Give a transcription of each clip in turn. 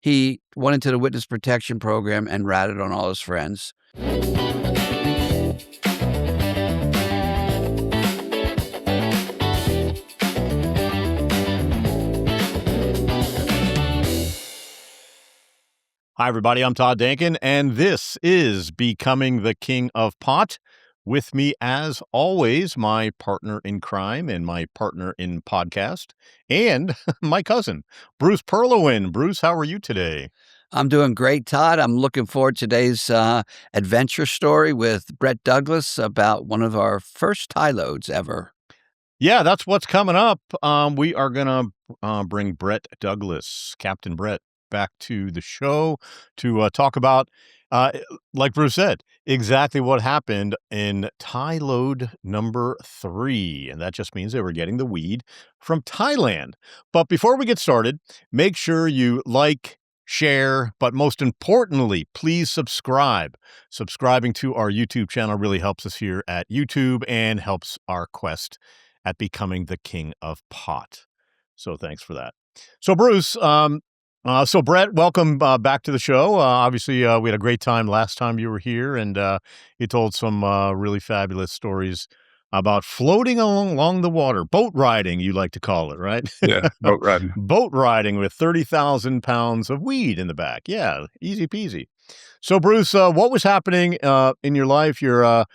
He went into the witness protection program and ratted on all his friends. Hi, everybody. I'm Todd Dankin, and this is Becoming the King of Pot. With me, as always, my partner in crime and my partner in podcast, and my cousin, Bruce Perlowin. Bruce, how are you today? I'm doing great, Todd. I'm looking forward to today's adventure story with Brett Douglas about one of our first tie loads ever. Yeah, that's what's coming up. We are going to bring Brett Douglas, Captain Brett, back to the show to talk about, like Bruce said, exactly what happened in tie load number 3. And that just means they were getting the weed from Thailand. But before we get started, make sure you like, share, but most importantly, please subscribe. Subscribing to our YouTube channel really helps us here at YouTube and helps our quest at becoming the king of pot. So thanks for that. So Bruce, so Brett, welcome back to the show. Obviously, we had a great time last time you were here, and you told some really fabulous stories about floating along the water, boat riding, you like to call it, right? Yeah, boat riding. Boat riding with 30,000 pounds of weed in the back. Yeah, easy peasy. So Bruce, what was happening in your life? You're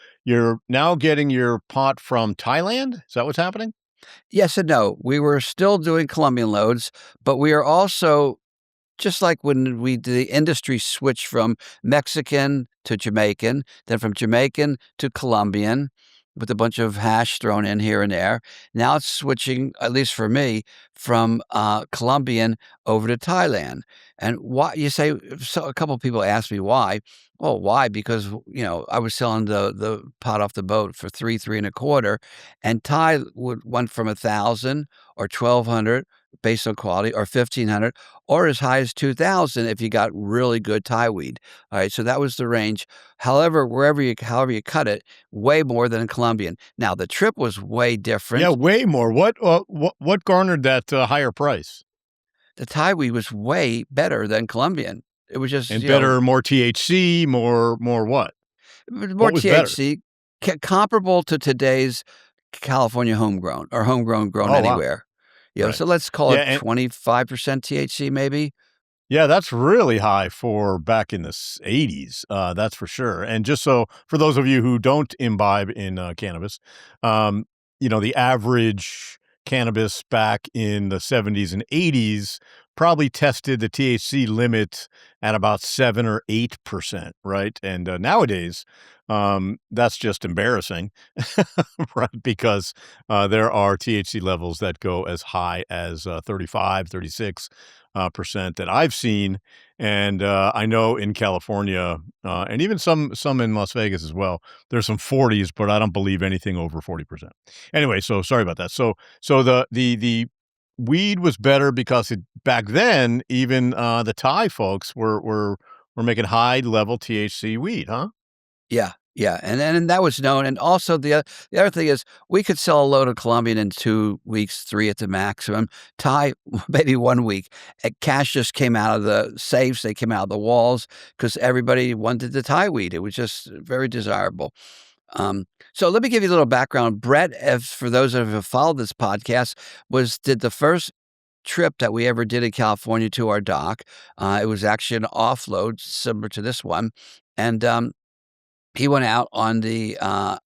now getting your pot from Thailand. Is that what's happening? Yes and no. We were still doing Colombian loads, but we are also, just like when the industry switched from Mexican to Jamaican, then from Jamaican to Colombian, with a bunch of hash thrown in here and there. Now it's switching, at least for me, from Colombian over to Thailand. And why, you say, so a couple of people asked me why. Well, why? Because, I was selling the pot off the boat for three and a quarter, and Thai went from 1,000 or 1,200 based on quality, or 1,500, or as high as 2,000 if you got really good Thai weed. All right, so that was the range. However, however you cut it, way more than in Colombian. Now the trip was way different. Yeah, way more. What garnered that higher price? The Thai weed was way better than Colombian. It was just better, more THC, more what? More THC, comparable to today's California homegrown or homegrown grown anywhere. Wow. Right. So let's call it 25% THC, maybe. Yeah, that's really high for back in the 80s. That's for sure. And just so for those of you who don't imbibe in cannabis, the average cannabis back in the 70s and 80s probably tested the THC limit at about 7 or 8%, right? And nowadays, that's just embarrassing, right? Because there are THC levels that go as high as 35, 36% that I've seen. And I know in California, and even some in Las Vegas as well, there's some 40s, but I don't believe anything over 40%. Anyway, so sorry about that. So the weed was better because back then, even the Thai folks were making high level THC weed, huh? Yeah, and that was known. And also the other thing is we could sell a load of Colombian in 2 weeks, 3 at the maximum. Thai, maybe 1 week. Cash just came out of the safes. They came out of the walls because everybody wanted the Thai weed. It was just very desirable. So let me give you a little background. Brett, for those that have followed this podcast, did the first trip that we ever did in California to our dock. It was actually an offload similar to this one. And he went out on the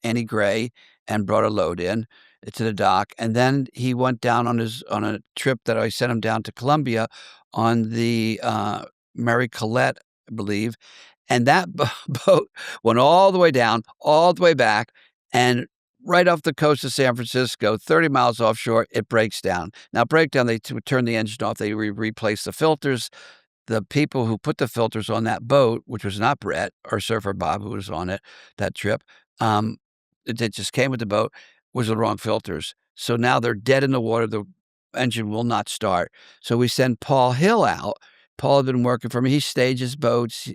Annie Gray and brought a load in to the dock. And then he went down on a trip that I sent him down to Colombia on the Mary Colette, I believe. And that boat went all the way down, all the way back, and right off the coast of San Francisco, 30 miles offshore, it breaks down. Now, breakdown, they turn the engine off. They replace the filters. The people who put the filters on that boat, which was not Brett or Surfer Bob, who was on it that trip, it just came with the boat, was the wrong filters. So now they're dead in the water. The engine will not start. So we send Paul Hill out. Paul had been working for me. He stages boats.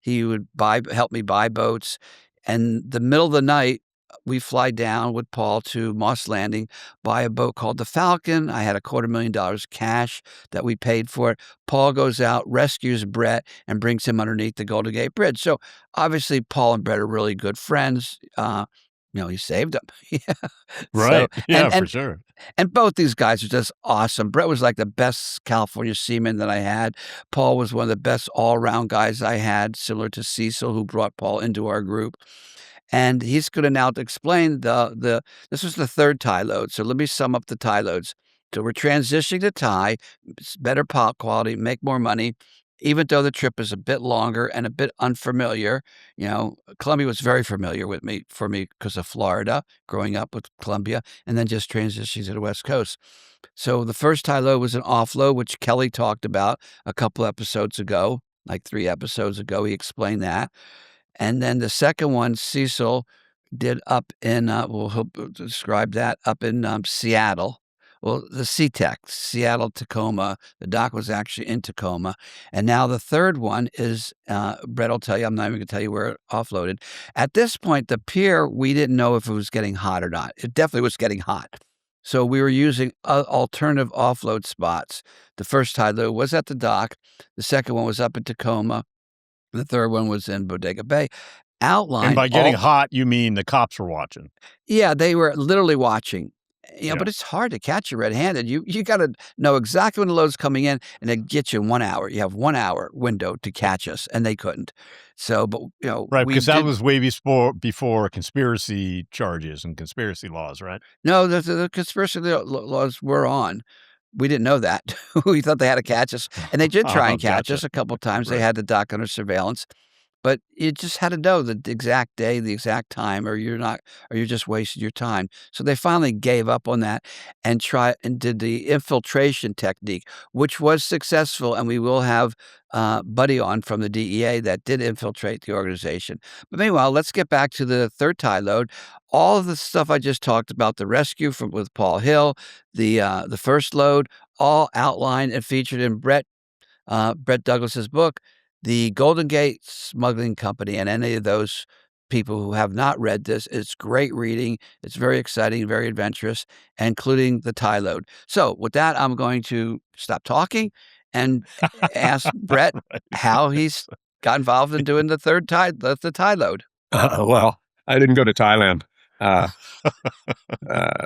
He would help me buy boats. And the middle of the night, we fly down with Paul to Moss Landing, buy a boat called the Falcon. I had $250,000 cash that we paid for it. Paul goes out, rescues Brett, and brings him underneath the Golden Gate Bridge. So obviously, Paul and Brett are really good friends. He saved him. Yeah. So Right. Yeah, for sure. and both these guys are just awesome. Brett was like the best California seaman that I had. Paul was one of the best all-around guys I had, similar to Cecil, who brought Paul into our group. And he's gonna now explain the this was the 3rd tie load, so let me sum up the tie loads. So we're transitioning to tie, it's better pot quality, make more money, even though the trip is a bit longer and a bit unfamiliar. Columbia was very familiar with me for me because of Florida, growing up with Columbia, and then just transitioning to the West Coast. So the first tie load was an offload, which Kelly talked about a couple episodes ago, like 3 episodes ago, he explained that. And then the second one, Cecil did up in, he'll describe that up in Seattle. Well, the SeaTac, Seattle, Tacoma. The dock was actually in Tacoma. And now the third one is, Brett will tell you, I'm not even going to tell you where it offloaded. At this point, the pier, we didn't know if it was getting hot or not. It definitely was getting hot. So we were using alternative offload spots. The first tide load was at the dock. The second one was up in Tacoma. The third one was in Bodega Bay. And Outline by getting hot, you mean the cops were watching. Yeah, they were literally watching. Yeah. But it's hard to catch you red-handed. You gotta know exactly when the load's coming in, and then get you in 1 hour. You have 1 hour window to catch us, and they couldn't. So, but, Right, we because that did was way before conspiracy charges and conspiracy laws, right? No, the conspiracy laws were on. We didn't know that. We thought they had to catch us, and they did try Oh, and catch gotcha. us a couple times. They Right. had the dock under surveillance. But you just had to know the exact day, the exact time, or you're just wasting your time. So they finally gave up on that and did the infiltration technique, which was successful. And we will have Buddy on from the DEA that did infiltrate the organization. But meanwhile, let's get back to the third tie load. All of the stuff I just talked about, the rescue with Paul Hill, the first load, all outlined and featured in Brett Douglas's book, The Golden Gate Smuggling Company. And any of those people who have not read this, it's great reading. It's very exciting, very adventurous, including the tie load. So with that, I'm going to stop talking and ask Brett Right. how he's got involved in doing the tie load. Well, I didn't go to Thailand. Uh,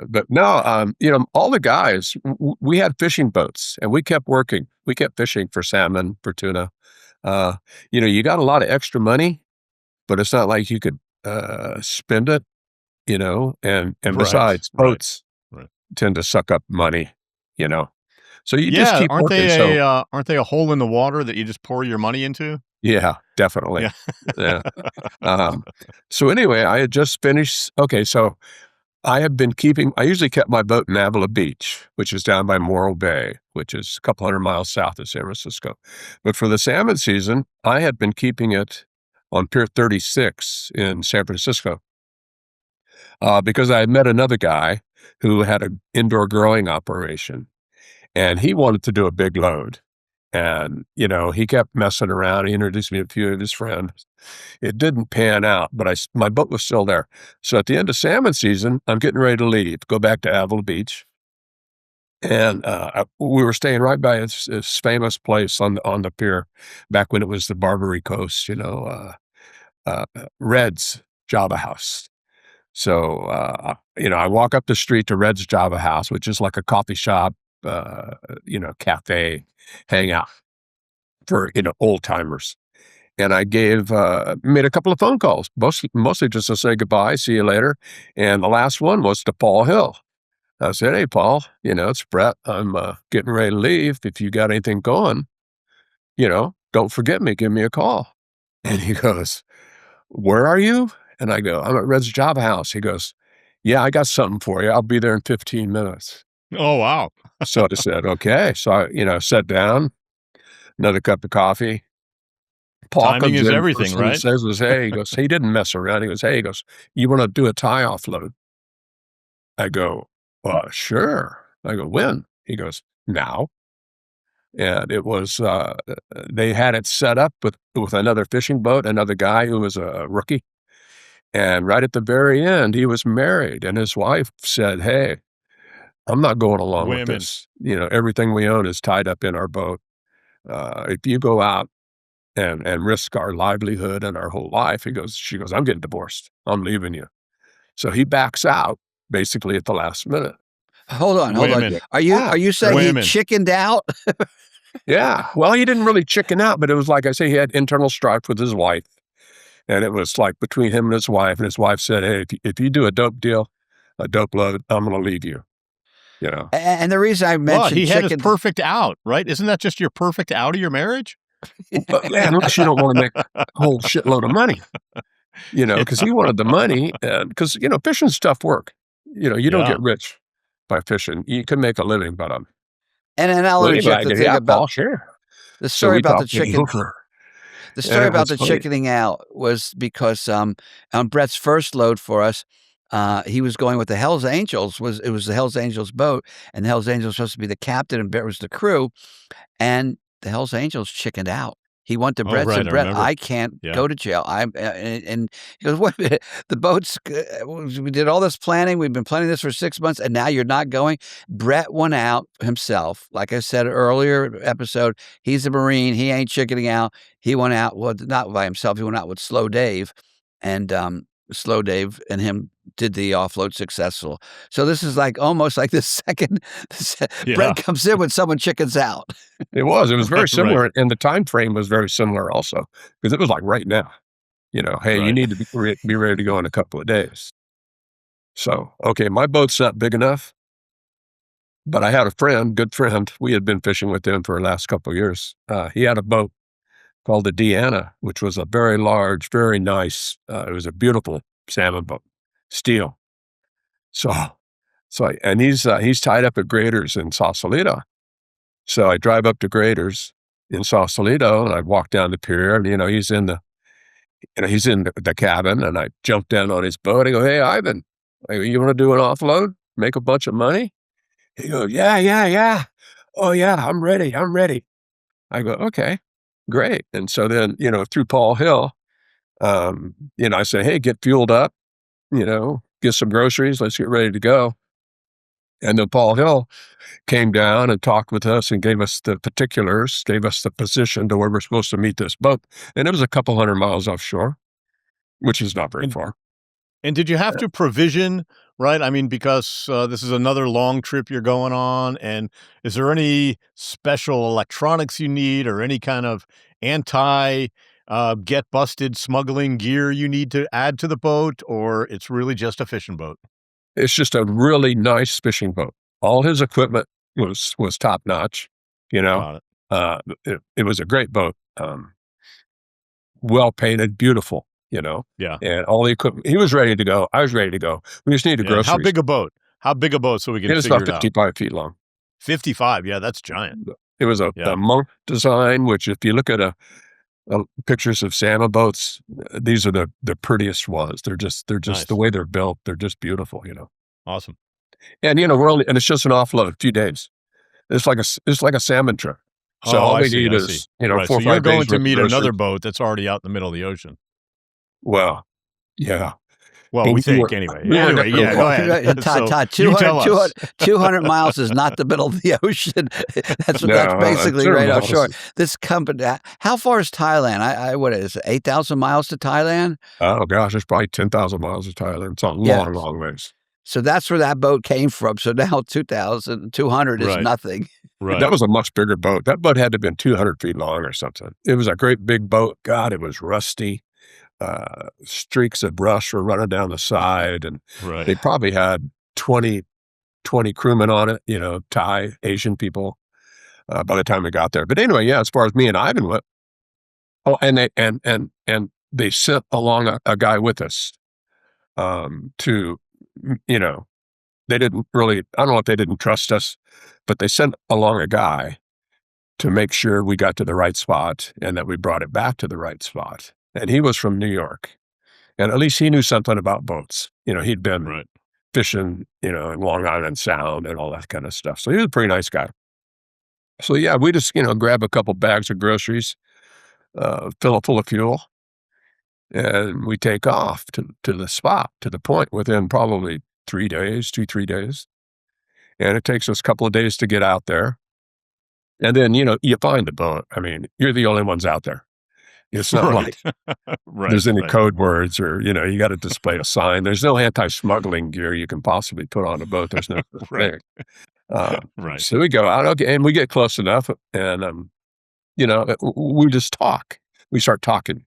but no, all the guys, we had fishing boats and we kept working. We kept fishing for salmon, for tuna. You got a lot of extra money, but it's not like you could spend it, and Right, besides, right, boats right. tend to suck up money, you know. So you just Yeah, keep aren't working. they aren't they a hole in the water that you just pour your money into? Yeah, definitely. Yeah. Yeah. So anyway, I had just finished. Okay, so I usually kept my boat in Avila Beach, which is down by Morro Bay, which is a couple hundred miles south of San Francisco. But for the salmon season, I had been keeping it on Pier 36 in San Francisco because I had met another guy who had an indoor growing operation, and he wanted to do a big load. And, he kept messing around. He introduced me to a few of his friends. It didn't pan out, but my boat was still there. So at the end of salmon season, I'm getting ready to leave, go back to Avila Beach. And we were staying right by this famous place on the pier back when it was the Barbary Coast, Red's Java House. So, I walk up the street to Red's Java House, which is like a coffee shop, cafe, hangout for, old timers. And I made a couple of phone calls, mostly just to say goodbye, see you later. And the last one was to Paul Hill. I said, "Hey, Paul, it's Brett. I'm getting ready to leave. If you got anything going, don't forget me. Give me a call." And he goes, "Where are you?" And I go, "I'm at Red's Java House." He goes, "Yeah, I got something for you. I'll be there in 15 minutes. Oh, wow. So I said, "Okay." So I sat down, another cup of coffee. Paul Timing comes is in everything, first thing he right? says was, "Hey," he goes, he didn't mess around. He goes, "Hey," he goes, "you want to do a tie offload?" I go, "Sure." I go, "When?" He goes, "Now." And it was, they had it set up with another fishing boat, another guy who was a rookie. And right at the very end, he was married, and his wife said, "Hey, I'm not going along with Women. this. Everything we own is tied up in our boat. If you go out and risk our livelihood and our whole life," she goes, "I'm getting divorced. I'm leaving you." So he backs out basically at the last minute. Hold on. Women. Are Yeah, you saying he Women. chickened out? yeah. Well, he didn't really chicken out, but it was like I say, he had internal strife with his wife. And it was like between him and his wife said, "Hey, if you do a dope deal, a dope load, I'm going to leave you." And the reason I Well, mentioned he had his chicken, perfect out, right? Isn't that just your perfect out of your marriage? But man, unless you don't want to make a whole shitload of money, because he wanted the money, and because fishing's tough work. You don't Yeah. get rich by fishing. You can make a living, but and I'll well, interject anyway, the thing yeah, about Paul, sure. the So story we about the talked it chicken. over, The and story it about was the funny. chickening out was because on Brett's first load for us, he was going with the Hells Angels. It was the Hells Angels boat, and the Hells Angels was supposed to be the captain and Brett was the crew, and the Hells Angels chickened out. He went to Oh, Brett, right, said, I "Brett, remember. I can't Yeah. go to jail." And he goes, "Wait a minute, the boat's we did all this planning. We've been planning this for 6 months, and now you're not going." Brett went out himself. Like I said earlier episode, he's a Marine. He ain't chickening out. He went out, well, not by himself. He went out with Slow Dave, and Slow Dave and him did the offload successful. So this is like almost like the second Yeah. Brett comes in when someone chickens out. It was very Right. similar, and the time frame was very similar also, because it was like right now. Hey, you Right. need to be ready to go in a couple of days. So, okay, my boat's not big enough, but I had a good friend. We had been fishing with him for the last couple of years. He had a boat called the Deanna, which was a very large, very nice. It was a beautiful salmon boat, steel. And he's tied up at Graders in Sausalito. So I drive up to Graders in Sausalito, and I walk down the pier, and he's in the cabin, and I jump down on his boat. I go, "Hey, Ivan, you want to do an offload, make a bunch of money?" He goes, "Yeah. Oh yeah, I'm ready. I go, "Okay, great." And so then, through Paul Hill, I say, "Hey, get fueled up, get some groceries. Let's get ready to go." And then Paul Hill came down and talked with us and gave us the particulars, gave us the position to where we're supposed to meet this boat. And it was a couple 100 miles offshore, which is not very far. And did you have to provision, right? I mean, because this is another long trip you're going on. And is there any special electronics you need or any kind of get busted smuggling gear you need to add to the boat, or it's really just a fishing boat? It's just a really nice fishing boat. All his equipment was top notch. Got it. It was a great boat. Well painted, beautiful. Yeah. And all the equipment. He was ready to go. I was ready to go. We just needed Yeah. groceries. How big a boat? So we can It was figure about it out. 55 feet long. 55. Yeah, that's giant. It was a monk design, which if you look at pictures of salmon boats, these are the prettiest ones. They're just Nice. the way they're built. They're just beautiful. Awesome. And and it's just an offload, a few days. It's like a salmon trip. So all I we see, need I is see. 4 Right. or So 5 you're days going worth to of meet another groceries. boat that's already out in the middle of the ocean. Well, yeah. Well, And we we think were- anyway. we were Anyway, definitely yeah, go walking. ahead. So, Todd, you tell us. 200 miles is not the middle of the ocean. That's No, basically it's right almost- offshore. This company, how far is Thailand? What is it, 8,000 miles to Thailand? Oh gosh, it's probably 10,000 miles of Thailand. It's a Yeah. long ways. So that's where that boat came from. So now 2,200 is Right. nothing. Right. That was a much bigger boat. That boat had to have been 200 feet long or something. It was a great big boat. God, it was rusty. Streaks of rust were running down the side, and Right. they probably had 20 crewmen on it, Thai, Asian people, by the time we got there. But anyway, yeah, as far as me and Ivan went, and they sent along a guy with us, to, they didn't really, I don't know if they didn't trust us, but they sent along a guy to make sure we got to the right spot and that we brought it back to the right spot. And he was from New York, and at least he knew something about boats. He'd been Right. fishing, in Long Island Sound and all that kind of stuff. So he was a pretty nice guy. So yeah, we just, grab a couple bags of groceries, fill it full of fuel, and we take off to the spot, to the point within probably 3 days, 3 days. And it takes us a couple of days to get out there. And then, you find the boat. I mean, you're the only ones out there. It's not like there's any code words or, you got to display a sign. There's no anti-smuggling gear you can possibly put on a boat. There's no thing. So we go out, okay, and we get close enough, and, we just talk. We start talking.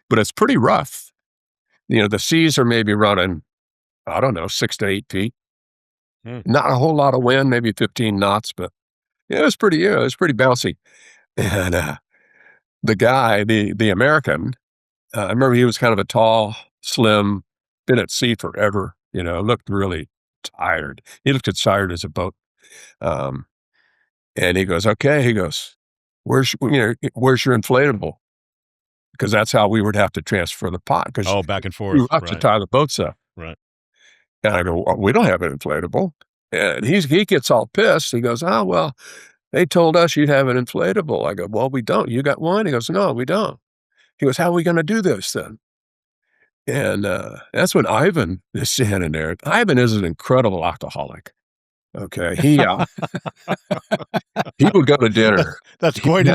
But it's pretty rough. The seas are maybe running, I don't know, 6 to 8 feet. Not a whole lot of wind, maybe 15 knots, but it was pretty bouncy. And the guy, the American, I remember he was kind of a tall, slim, been at sea forever, looked really tired. He looked as tired as a boat. And he goes, okay, where's your inflatable? Because that's how we would have to transfer the pot. Back and forth. We have to tie the boats up. Right. And I go, well, we don't have an inflatable. And he gets all pissed. He goes, oh, well, they told us you'd have an inflatable. I go, well, we don't. You got one? He goes, no, we don't. He goes, how are we going to do this then? And that's when Ivan is standing there. Ivan is an incredible alcoholic. Okay. He would go to dinner. That's quite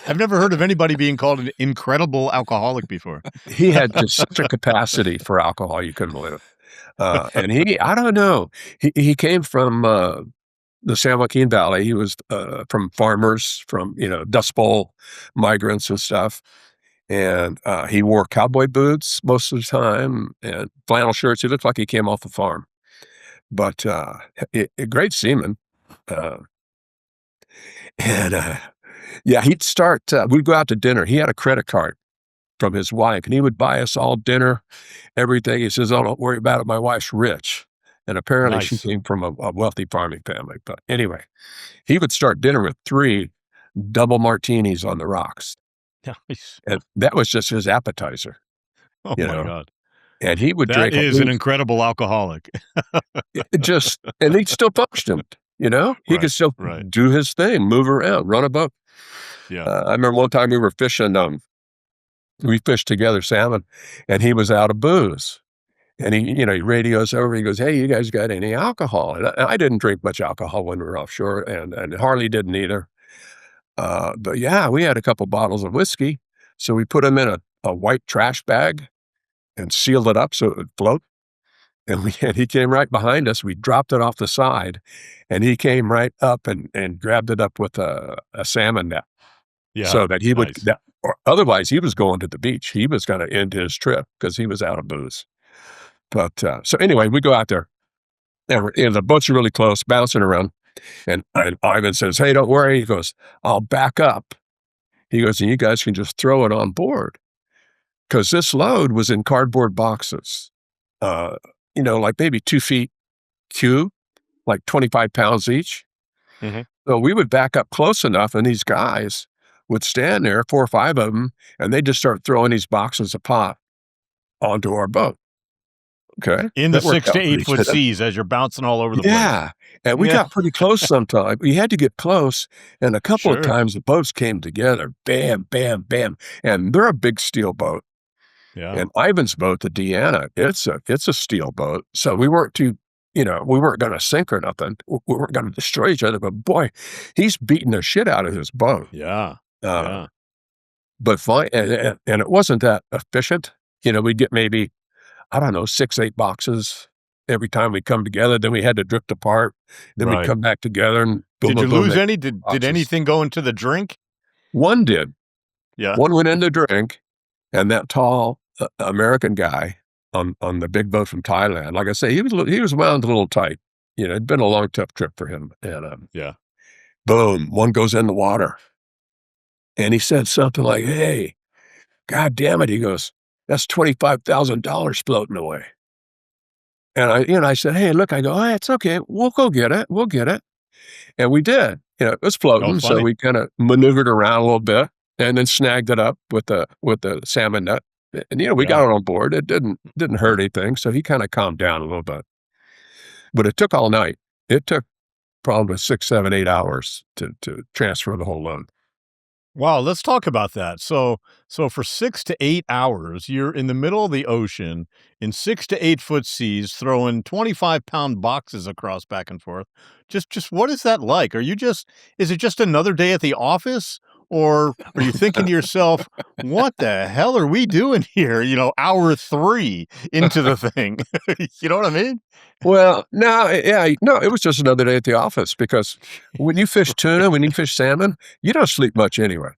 I've never heard of anybody being called an incredible alcoholic before. He had just such a capacity for alcohol, you couldn't believe it. And I don't know, he came from the San Joaquin Valley. He was from farmers, from, Dust Bowl migrants and stuff. And he wore cowboy boots most of the time and flannel shirts. He looked like he came off the farm. But a great seaman. He'd start, we'd go out to dinner. He had a credit card from his wife, and he would buy us all dinner, everything. He says, oh, don't worry about it. My wife's rich. And apparently she came from a wealthy farming family. But anyway, he would start dinner with 3 double martinis on the rocks. Nice. And that was just his appetizer. Oh, my God. And he would drink. That is an incredible alcoholic. And he still functioned, He could still do his thing, move around, run a boat. Yeah. I remember one time we were fishing, we fished together salmon, and he was out of booze. And he radios over, he goes, hey, you guys got any alcohol? And I didn't drink much alcohol when we were offshore, and Harley didn't either. But yeah, we had a couple bottles of whiskey. So we put them in a white trash bag and sealed it up so it would float. And he came right behind us. We dropped it off the side, and he came right up and grabbed it up with a salmon net. Yeah. So that he would, or otherwise he was going to the beach. He was going to end his trip because he was out of booze. But so anyway, we go out there, and the boats are really close, bouncing around. And Ivan says, hey, don't worry. He goes, I'll back up. He goes, and you guys can just throw it on board. Because this load was in cardboard boxes, like maybe 2 feet cube, like 25 pounds each. Mm-hmm. So we would back up close enough, and these guys would stand there, 4 or 5 of them, and they just start throwing these boxes of pot onto our boat. Okay. In the 6 to 8 foot seas as you're bouncing all over the place. Yeah. And we got pretty close sometimes. We had to get close. And a couple of times the boats came together. Bam, bam, bam. And they're a big steel boat. Yeah. And Ivan's boat, the Deanna, it's a steel boat. So we weren't we weren't going to sink or nothing. We weren't going to destroy each other. But boy, he's beating the shit out of his boat. Yeah. But fine. And it wasn't that efficient. We'd get maybe, I don't know, 6, 8 boxes every time we come together. Then we had to drift apart. Then we'd come back together. And did you lose any? Did anything go into the drink? One did. Yeah. One went in the drink, and that tall American guy on the big boat from Thailand, like I say, he was wound a little tight. It'd been a long, tough trip for him. And boom, one goes in the water. And he said something like, hey, God damn it. He goes, that's $25,000 floating away. And I said, hey, look, I go, oh, it's okay. We'll go get it. We'll get it. And we did. It was floating. So we kind of maneuvered around a little bit and then snagged it up with the salmon net. And, we got it on board. It didn't hurt anything. So he kind of calmed down a little bit. But it took all night. It took probably 6, 7, 8 hours to transfer the whole load. Wow, let's talk about that. So for 6 to 8 hours, you're in the middle of the ocean in 6 to 8 foot seas, throwing 25-pound boxes across back and forth. Just what is that like? Is it just another day at the office? Or are you thinking to yourself, what the hell are we doing here? Hour 3 into the thing. You know what I mean? Well, no, yeah, no, it was just another day at the office because when you fish tuna, when you fish salmon, you don't sleep much anyway.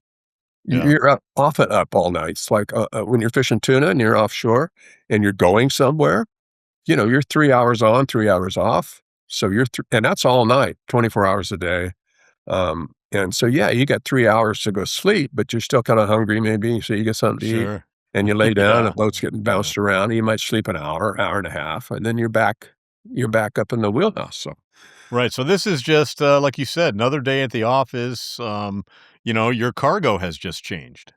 Yeah, You're up, often up all night. It's like when you're fishing tuna and you're offshore and you're going somewhere, you're 3 hours on, 3 hours off. So and that's all night, 24 hours a day. And so, yeah, you got 3 hours to go sleep, but you're still kind of hungry maybe. So you get something to eat sure. and you lay down, Yeah. the boat's getting Yeah. bounced around. You might sleep an hour, hour and a half, and then you're back up in the wheelhouse. So, Right. So this is just like you said, another day at the office. Your cargo has just changed.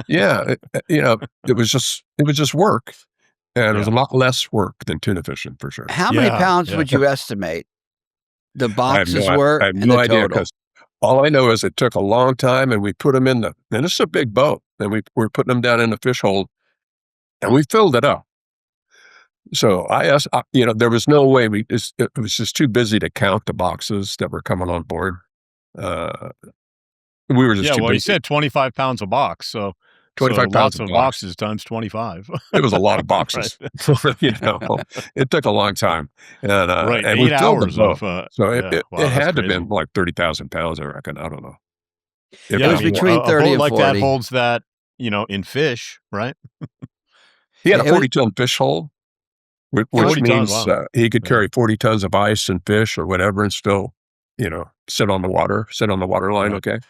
yeah, it was just work. And it was a Yeah. lot less work than tuna fishing for sure. How many Yeah. pounds Yeah. would you estimate the I have boxes no were I have and no the idea total? because all I know is it took a long time, and we put them in and it's a big boat, and we're putting them down in the fish hole, and we filled it up. So I asked, there was no way it was just too busy to count the boxes that were coming on board. Uh, we were just Yeah. too Well, you busy. said 25 pounds a box. So 25 pounds lots of of box. boxes times 25. It was a lot of Right. boxes. you know, it took a long time, Right. and we Eight filled the hours boat. of, So it, yeah. it, Wow. it That's had to have crazy. been like 30,000 pounds, I reckon. I don't know. If It Yeah. I was not mean, more. between a 30 boat and like that 40. holds that, in fish, right? He had a It was 40-ton fish hole, it was which 40 tons. means Wow. he could Yeah. carry 40 tons of ice and fish or whatever and still, sit on the water line, Right. okay? it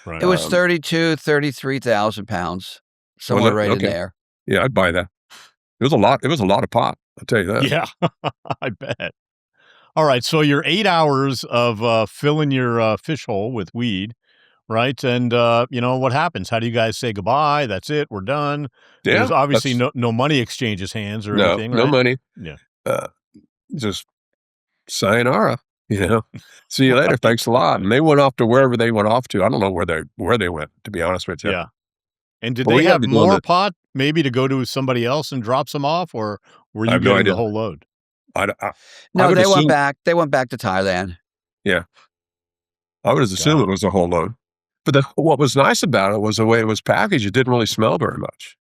Right. was Um, 33,000 pounds, was somewhere it? right in Okay. there. Yeah, I'd buy that. It was a lot of pot, I'll tell you that. Yeah. I bet. All right. So you're 8 hours of filling your fish hole with weed. Right, and, what happens? How do you guys say goodbye? That's it, we're done. There's Yeah, obviously that's no money exchanges hands or no, anything, no right? money. Yeah. Uh, just sayonara, you know? See you later, Right, thanks a lot, and they went off to wherever they went off to. I don't know where they went, to be honest with you. yeah. And did But they we had have to go on more the pot maybe to go to somebody else and drop some off, or were I you have no getting the idea. whole load? I No, would they went assume back. They went back to Thailand. yeah, I would assume Got it it. was a whole load. But what was nice about it was the way it was packaged. It didn't really smell very much.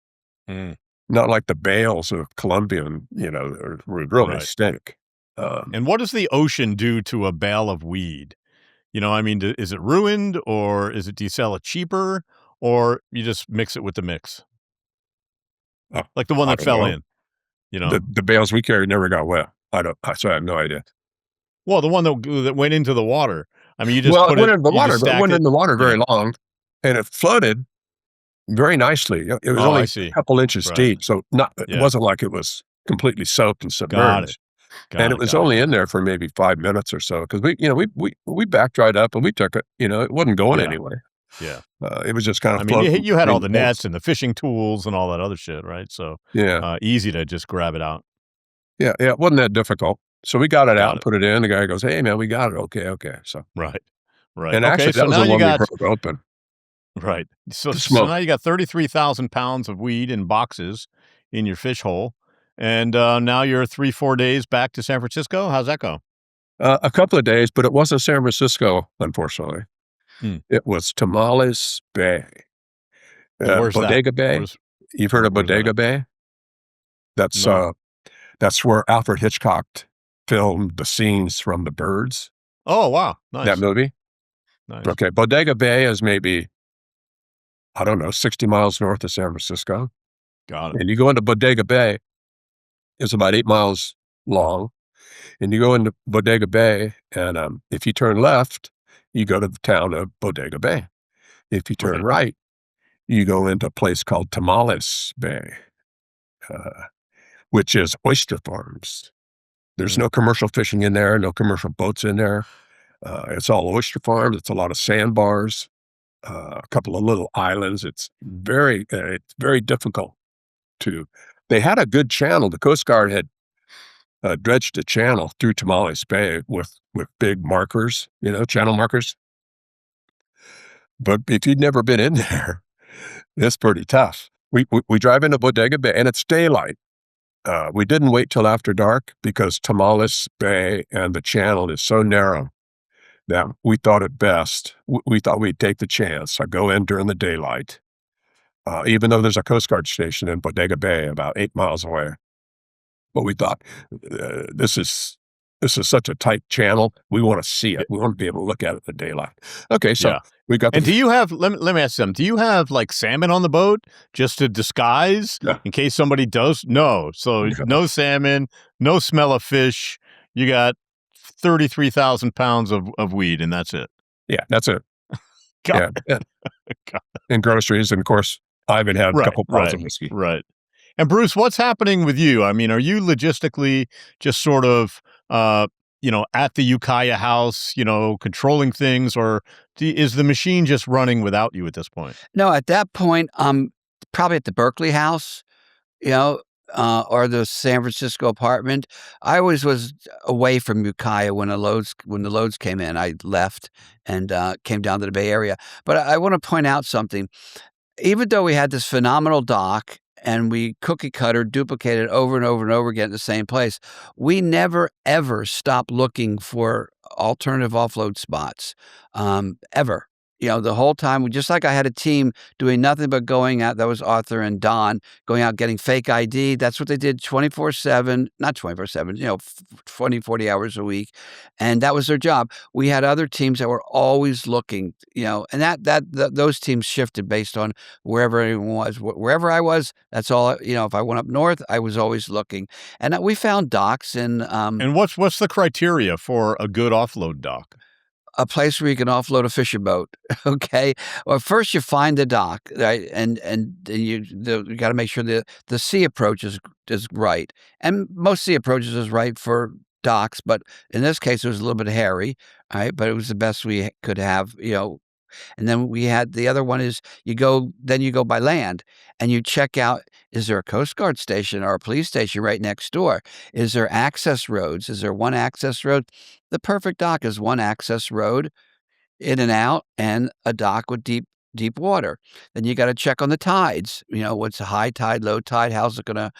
Mm, Not like the bales of Colombian, would really right. stink. Um, And what does the ocean do to a bale of weed? I mean, d is it ruined, or do you sell it cheaper, or you just mix it with the mix? uh, Like the one I that don't fell know. in, The bales we carried never got wet. So I have no idea. Well, the one that went into the water. I mean, Well, it went in the you water, just but it stacked went it? in the water Yeah. very long, and it floated very nicely. It was Oh, only I a see. couple inches Right. deep, so it Yeah. wasn't like it was completely soaked and Got it. submerged. And Got it it, was got it, only got in it. there for maybe 5 minutes or so because we back dried up and we took it. It wasn't going Yeah, anywhere. yeah. It was just kind I of mean, floating you had all between the the boats. nets and the fishing tools and all that other shit, right? So, Yeah, easy to just grab it out. yeah, yeah. It wasn't that difficult. So we got it out Got and it. put it in. The guy goes, "Hey, man, we got it. Okay, okay." So, Right. Right. and Okay, actually, so that was now the you one we got broke open right. So to so now smoke. you got 33,000 pounds of weed in boxes in your fish hole, and, now you're 3, 4 days back to San Francisco? How's that go? A couple of days, but it wasn't San Francisco, unfortunately. Hmm. It was Tamales Bay, And where's that? Bodega Bay. Where's You've heard of where's that Bodega at? Bay? That's No. that's where Alfred Hitchcock filmed the scenes from The Birds, Oh, wow. that Nice. movie. Nice. Okay, Bodega Bay is maybe, I don't know, 60 miles north of San Francisco. Got it. And you go into Bodega Bay, it's about 8 miles long. And you go into Bodega Bay, and if you turn left, you go to the town of Bodega Bay. If you turn Right. right, you go into a place called Tamales Bay, uh, which is oyster farms. There's Mm. no commercial fishing in there, no commercial boats in there. It's all oyster farms. It's a lot of sandbars, a couple of little islands. It's very difficult to. They had a good channel. The Coast Guard had dredged a channel through Tamales Bay with big markers, channel markers. But if you'd never been in there, it's pretty tough. We drive into Bodega Bay, and it's daylight. We didn't wait till after dark because Tamales Bay and the channel is so narrow that we thought it best. We thought we'd take the chance. I go in during the daylight, even though there's a Coast Guard station in Bodega Bay about 8 miles away. But we thought, this is such a tight channel. We want to see it. We want to be able to look at it in the daylight. Okay, so we got. And do you have? Let me ask them. Do you have like salmon on the boat just to disguise in case somebody does? No. So no salmon, no smell of fish. You got 33,000 pounds of weed, and that's it. Yeah, that's it. God. Yeah. And groceries, and of course, I even had a couple bottles of whiskey. Right. And Bruce, what's happening with you? I mean, are you logistically just sort of, at the Ukiah house, controlling things, or is the machine just running without you at this point? No, at that point, I'm probably at the Berkeley house, or the San Francisco apartment. I always was away from Ukiah when the loads came in. I left and came down to the Bay Area. But I want to point out something. Even though we had this phenomenal dock and we cookie cutter duplicated over and over and over again at the same place, we never, ever stopped looking for alternative offload spots, ever. The whole time, just like I had a team doing nothing but going out. That was Arthur and Don going out getting fake ID. That's what they did 24/7, not 24/7, 20, 40 hours a week. And that was their job. We had other teams that were always looking, and those teams shifted based on wherever anyone was. Wherever I was, that's all, if I went up north, I was always looking. And we found docks and what's the criteria for a good offload dock? A place where you can offload a fishing boat. Okay. Well, first you find the dock, right? And you got to make sure the sea approach is right. And most sea approaches is right for docks, but in this case, it was a little bit hairy, right? But it was the best we could have, And then we had the other one is you go by land and you check out, is there a Coast Guard station or a police station right next door? Is there access roads? Is there one access road? The perfect dock is one access road in and out and a dock with deep water. Then you got to check on the tides. What's a high tide, low tide? How's it going to,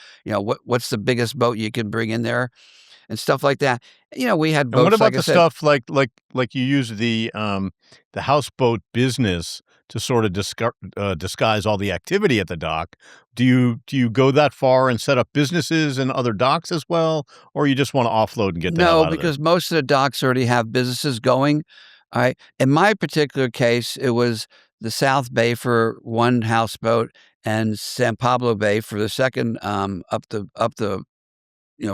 what's the biggest boat you can bring in there? And stuff like that. We had boats. And what about like the stuff like you use the houseboat business to sort of disguise all the activity at the dock? Do you go that far and set up businesses and other docks as well, or you just want to offload and get the hell out of there? No, because most of the docks already have businesses going. All right. In my particular case, it was the South Bay for one houseboat and San Pablo Bay for the second, up the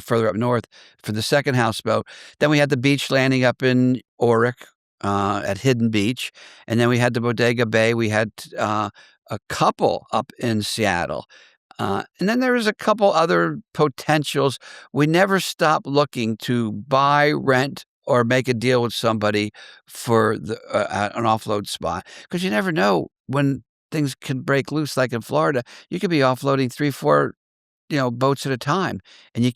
further up north for the second houseboat. Then we had the beach landing up in Oric at Hidden Beach. And then we had the Bodega Bay. We had a couple up in Seattle. And then there was a couple other potentials. We never stopped looking to buy, rent, or make a deal with somebody for an offload spot. Because you never know when things can break loose, like in Florida. You could be offloading 3, 4 boats at a time. And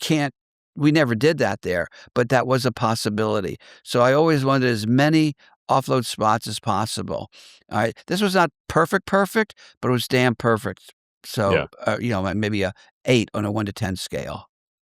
we never did that there, but that was a possibility. So I always wanted as many offload spots as possible. All right. This was not perfect, but it was damn perfect. So, maybe a 8 on a 1 to 10 scale.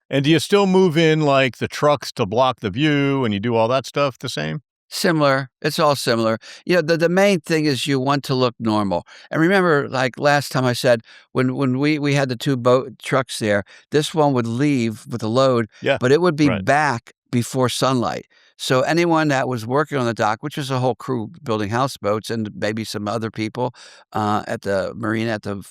And do you still move in like the trucks to block the view and you do all that stuff the same? Similar. It's all similar. The main thing is you want to look normal. And remember, like last time I said, when we had the 2 boat trucks there, this one would leave with a load, but it would be back before sunlight. So anyone that was working on the dock, which was a whole crew building houseboats and maybe some other people at the marina at the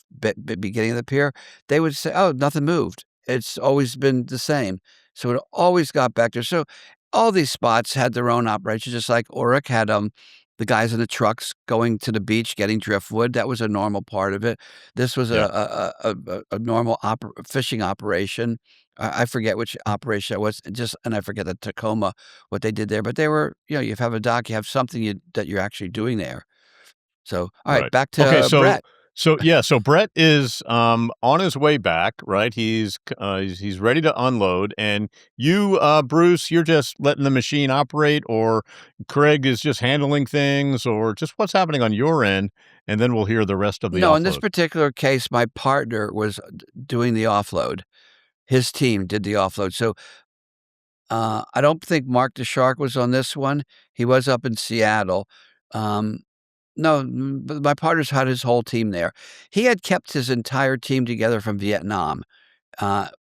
beginning of the pier, they would say, oh, nothing moved. It's always been the same. So it always got back there. So all these spots had their own operations, just like Oric had the guys in the trucks going to the beach getting driftwood. That was a normal part of it. This was a normal fishing operation. I forget which operation it was, and I forget the Tacoma, what they did there. But they were, you have a dock, you have something that you're actually doing there. So, all right, back to Brett. So Brett is on his way back, right? He's ready to unload, and you, Bruce, you're just letting the machine operate, or Craig is just handling things, or just what's happening on your end, and then we'll hear the rest of the No, in this offload. particular case, my partner was doing the offload. His team did the offload. So I don't think Mark the Shark was on this one. He was up in Seattle. Um, no, but my partner's had his whole team there. He had kept his entire team together from Vietnam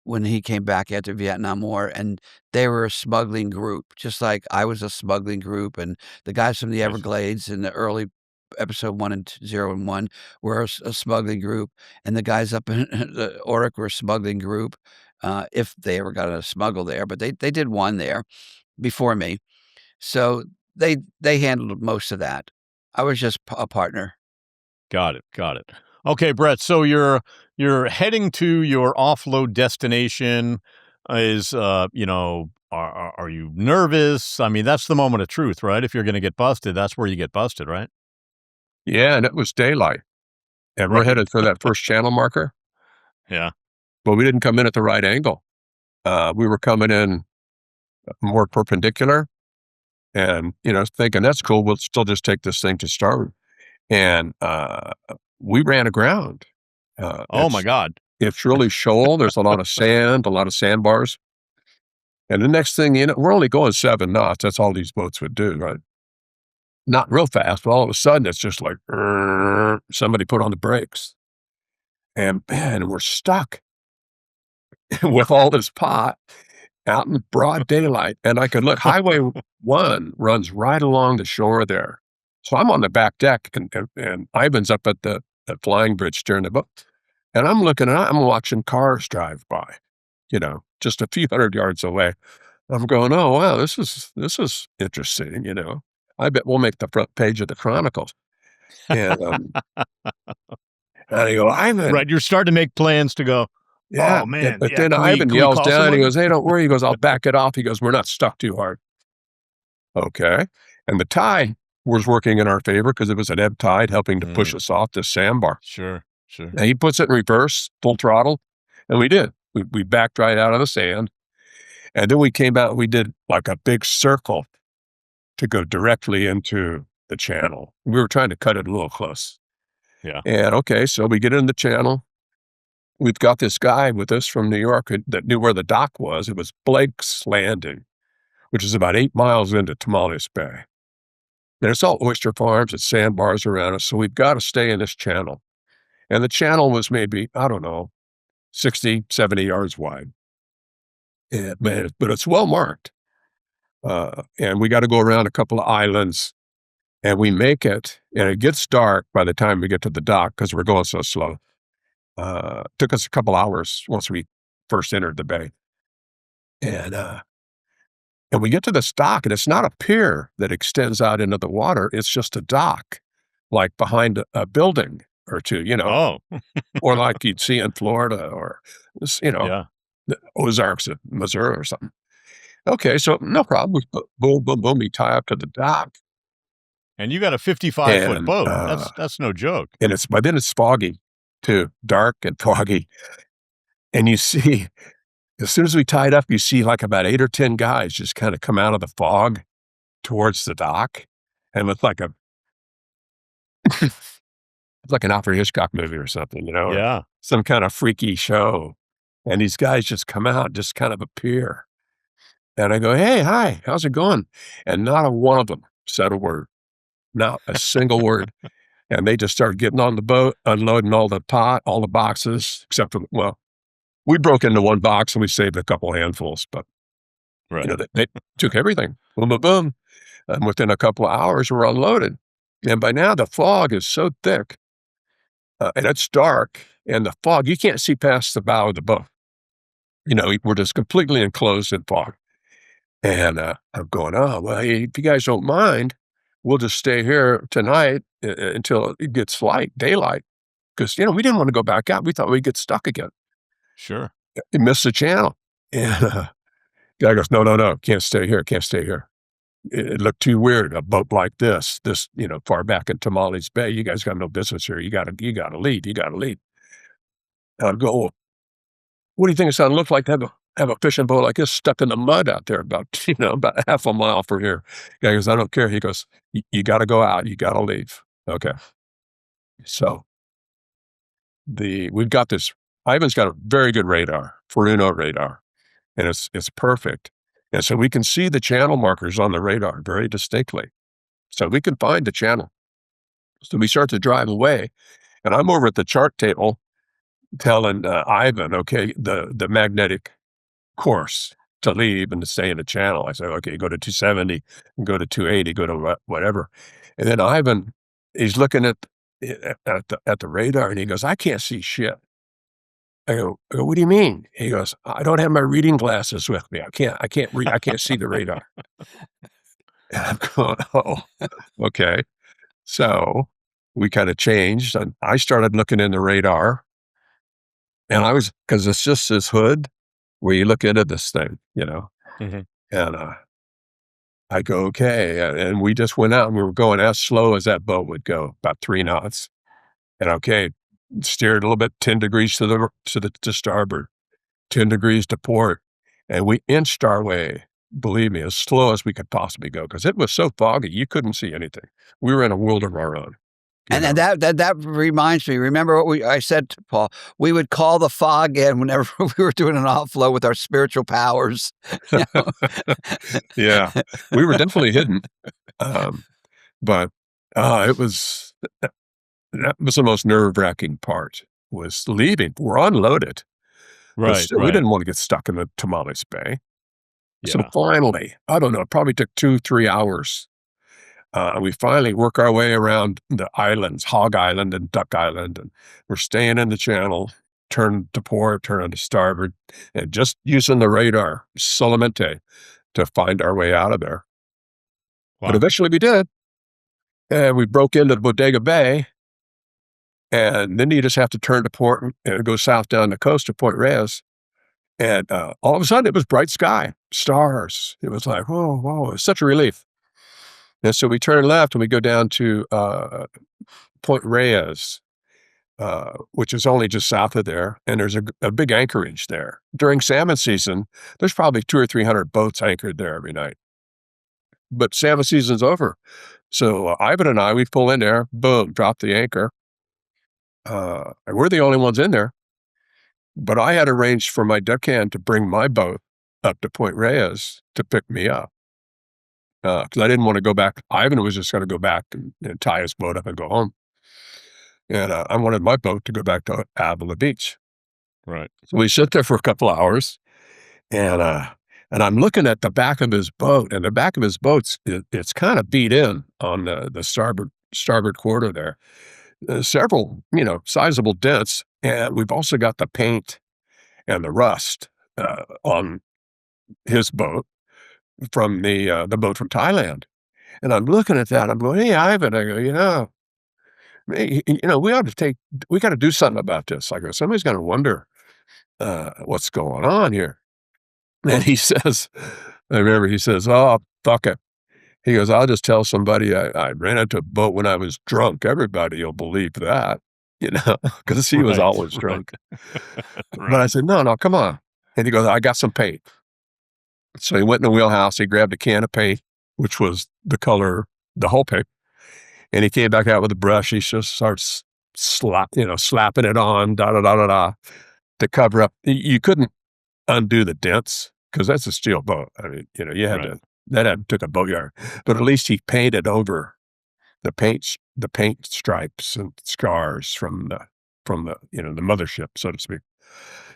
when he came back after Vietnam War, and they were a smuggling group, just like I was a smuggling group, and the guys from the Nice. Everglades in the early episode 1 and 0 and 1 were a smuggling group, and the guys up in the Oric were a smuggling group, if they ever got to smuggle there, but they did one there before me. So they handled most of that. I was just a partner. Got it. Okay, Brett. So you're heading to your offload destination. Is are you nervous? I mean, that's the moment of truth, right? If you're going to get busted, that's where you get busted, right? Yeah, and it was daylight, and we're Right. headed for that first channel marker, Yeah. but we didn't come in at the right angle. We were coming in more perpendicular, and thinking that's cool. We'll still just take this thing to starboard, and we ran aground. Oh my God. It's really shoal. There's a lot of sand, a lot of sandbars. And the next thing you know, we're only going 7 knots. That's all these boats would do, right? Not real fast, but all of a sudden it's just like somebody put on the brakes. And man, we're stuck with all this pot out in broad daylight. And I could look, Highway 1 runs right along the shore there. So I'm on the back deck, and Ivan's up at the flying bridge steering the boat. And I'm looking, and I'm watching cars drive by, just a few hundred yards away. I'm going, oh, wow, this is interesting, I bet we'll make the front page of the Chronicles. And, and I go, Ivan. Right. You're starting to make plans to go, Yeah. oh man. But Yeah, then can Ivan we yells call down. He someone? goes, hey, don't worry. He goes, I'll back it off. He goes, we're not stuck too hard. Okay. And the tide was working in our favor because it was an ebb tide helping to push us off this sandbar. Sure. And he puts it in reverse, full throttle. And we did. We backed right out of the sand. And then we came out and we did like a big circle to go directly into the channel. We were trying to cut it a little close. Yeah. And okay, so we get in the channel. We've got this guy with us from New York that knew where the dock was. It was Blake's Landing, which is about 8 miles into Tamales Bay. And it's all oyster farms and sandbars around us. So we've got to stay in this channel. And the channel was maybe, I don't know, 60, 70 yards wide. And, man, but it's well marked. And we got to go around a couple of islands, and we make it, and it gets dark by the time we get to the dock because we're going so slow. Took us a couple hours once we first entered the bay. And we get to this dock, and it's not a pier that extends out into the water. It's just a dock, like behind a building or two, Oh. or like you'd see in Florida or, Yeah. the Ozarks of Missouri or something. Okay, so no problem. We put boom, boom, boom. We tie up to the dock. And you got a 55-foot And, boat. That's no joke. And by then it's foggy too, dark and foggy. And you see, as soon as we tied up, you see like about 8 or 10 guys just kind of come out of the fog towards the dock. And it's like it's like an Alfred Hitchcock movie or something, or Yeah. some kind of freaky show. And these guys just come out, just kind of appear. And I go, hey, hi, how's it going? And not a one of them said a word, not a single word. And they just started getting on the boat, unloading all the pot, all the boxes, except for, well, we broke into one box and we saved a couple handfuls, but Right. they took everything. Boom, boom, boom. And within a couple of hours, we're unloaded. And by now the fog is so thick and it's dark, and the fog, you can't see past the bow of the boat. We're just completely enclosed in fog. And I'm going, oh, well, if you guys don't mind, we'll just stay here tonight until it gets daylight. Because, we didn't want to go back out. We thought we'd get stuck again. Sure. We missed the channel. And guy goes, no, can't stay here. it looked too weird. A boat like this, far back in Tamales Bay, you guys got no business here. You gotta leave. You gotta leave. And I'd go, well, what do you think it's gonna look like to have a fishing boat like this stuck in the mud out there about, about half a mile from here? Guy goes, I don't care. He goes, you gotta go out. You gotta leave. Okay. So we've got this, Ivan's got a very good radar, Furuno radar, and it's perfect. And so we can see the channel markers on the radar very distinctly. So we can find the channel. So we start to drive away, and I'm over at the chart table telling Ivan, okay, the magnetic course to leave and to stay in the channel. I say, okay, go to 270, go to 280, go to whatever. And then Ivan, he's looking at the radar, and he goes, I can't see shit. I go, what do you mean? He goes, I don't have my reading glasses with me. I can't read. I can't see the radar. And I'm going, oh, okay. So we kind of changed, and I started looking in the radar, and because it's just this hood where you look into this thing, Mm-hmm. and I go, okay. And we just went out, and we were going as slow as that boat would go, about 3 knots. And okay, steered a little bit, 10 degrees to starboard, 10 degrees to port. And we inched our way, believe me, as slow as we could possibly go, because it was so foggy, you couldn't see anything. We were in a world of our own. And that reminds me, remember what I said to Paul? We would call the fog in whenever we were doing an offload with our spiritual powers. Yeah, we were definitely hidden. But that was the most nerve-wracking part, was leaving. We're unloaded. But still, we didn't want to get stuck in the Tamales Bay. Yeah. So finally, I don't know, it probably took 2-3 hours. We finally work our way around the islands, Hog Island and Duck Island, and we're staying in the channel, turn to port, turn to starboard, and just using the radar, solamente, to find our way out of there. Wow. But eventually we did. And we broke into Bodega Bay, and then you just have to turn to port and go south down the coast to Point Reyes. And all of a sudden, it was bright sky, stars. It was like, whoa, it's such a relief. And so we turn left and we go down to Point Reyes, which is only just south of there. And there's a big anchorage there. During salmon season, there's probably 200 or 300 boats anchored there every night. But salmon season's over. So Ivan and I, we pull in there, boom, drop the anchor. And we're the only ones in there. But I had arranged for my deckhand to bring my boat up to Point Reyes to pick me up. Because I didn't want to go back. Ivan was just going to go back and tie his boat up and go home. And I wanted my boat to go back to Avila Beach. Right. So we sit there for a couple hours, and I'm looking at the back of his boat, and the back of his boat's it's kind of beat in on the starboard quarter there. Several, sizable dents, and we've also got the paint and the rust on his boat from the boat from Thailand. And I'm looking at that. I'm going, hey, Ivan. I go, we got to do something about this. I go, somebody's going to wonder what's going on here. And he says, oh, fuck it. He goes, I'll just tell somebody I ran into a boat when I was drunk. Everybody will believe that, because he was always drunk. But I said, no, come on. And he goes, I got some paint. So he went in the wheelhouse. He grabbed a can of paint, which was the color, the whole paint. And he came back out with a brush. He just starts slapping it on, to cover up. You couldn't undo the dents because that's a steel boat. I mean, you had to. That took a boatyard, but at least he painted over the paint stripes and scars from the the mothership, so to speak.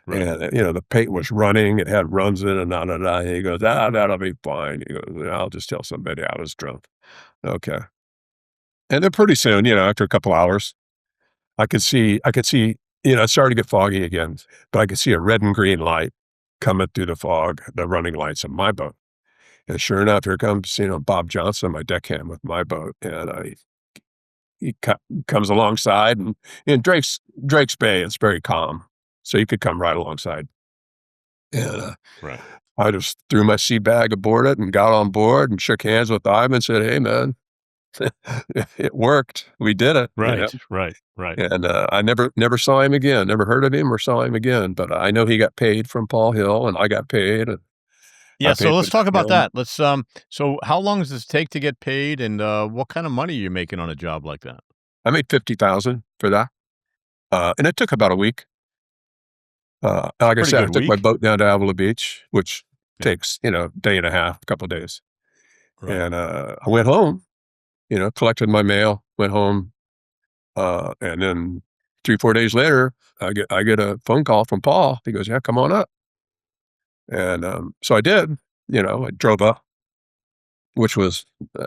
Right. And the paint was running; it had runs in it, and He goes, that'll be fine. He goes, I'll just tell somebody I was drunk. Okay. And then pretty soon, after a couple hours, I could see, it started to get foggy again, but I could see a red and green light coming through the fog, the running lights of my boat. And sure enough, here comes, Bob Johnson, my deckhand with my boat. And he comes alongside, and in Drake's Bay, it's very calm. So he could come right alongside. And I just threw my sea bag aboard it and got on board and shook hands with Ivan and said, "Hey, man, it worked. We did it." Right. And I never saw him again. Never heard of him or saw him again. But I know he got paid from Paul Hill, and I got paid, and I Yeah, so paid for let's talk about him. that. So how long does this take to get paid, and what kind of money are you making on a job like that? I made 50,000 for that, and it took about a week. Like I Pretty said, I good took my week. boat down to Avila Beach, which Yeah. takes, day and a half, a couple of days. Right. And I went home, collected my mail, went home, and then 3, 4 days later, I get a phone call from Paul. He goes, "Yeah, come on up." And so I did. I drove up, which was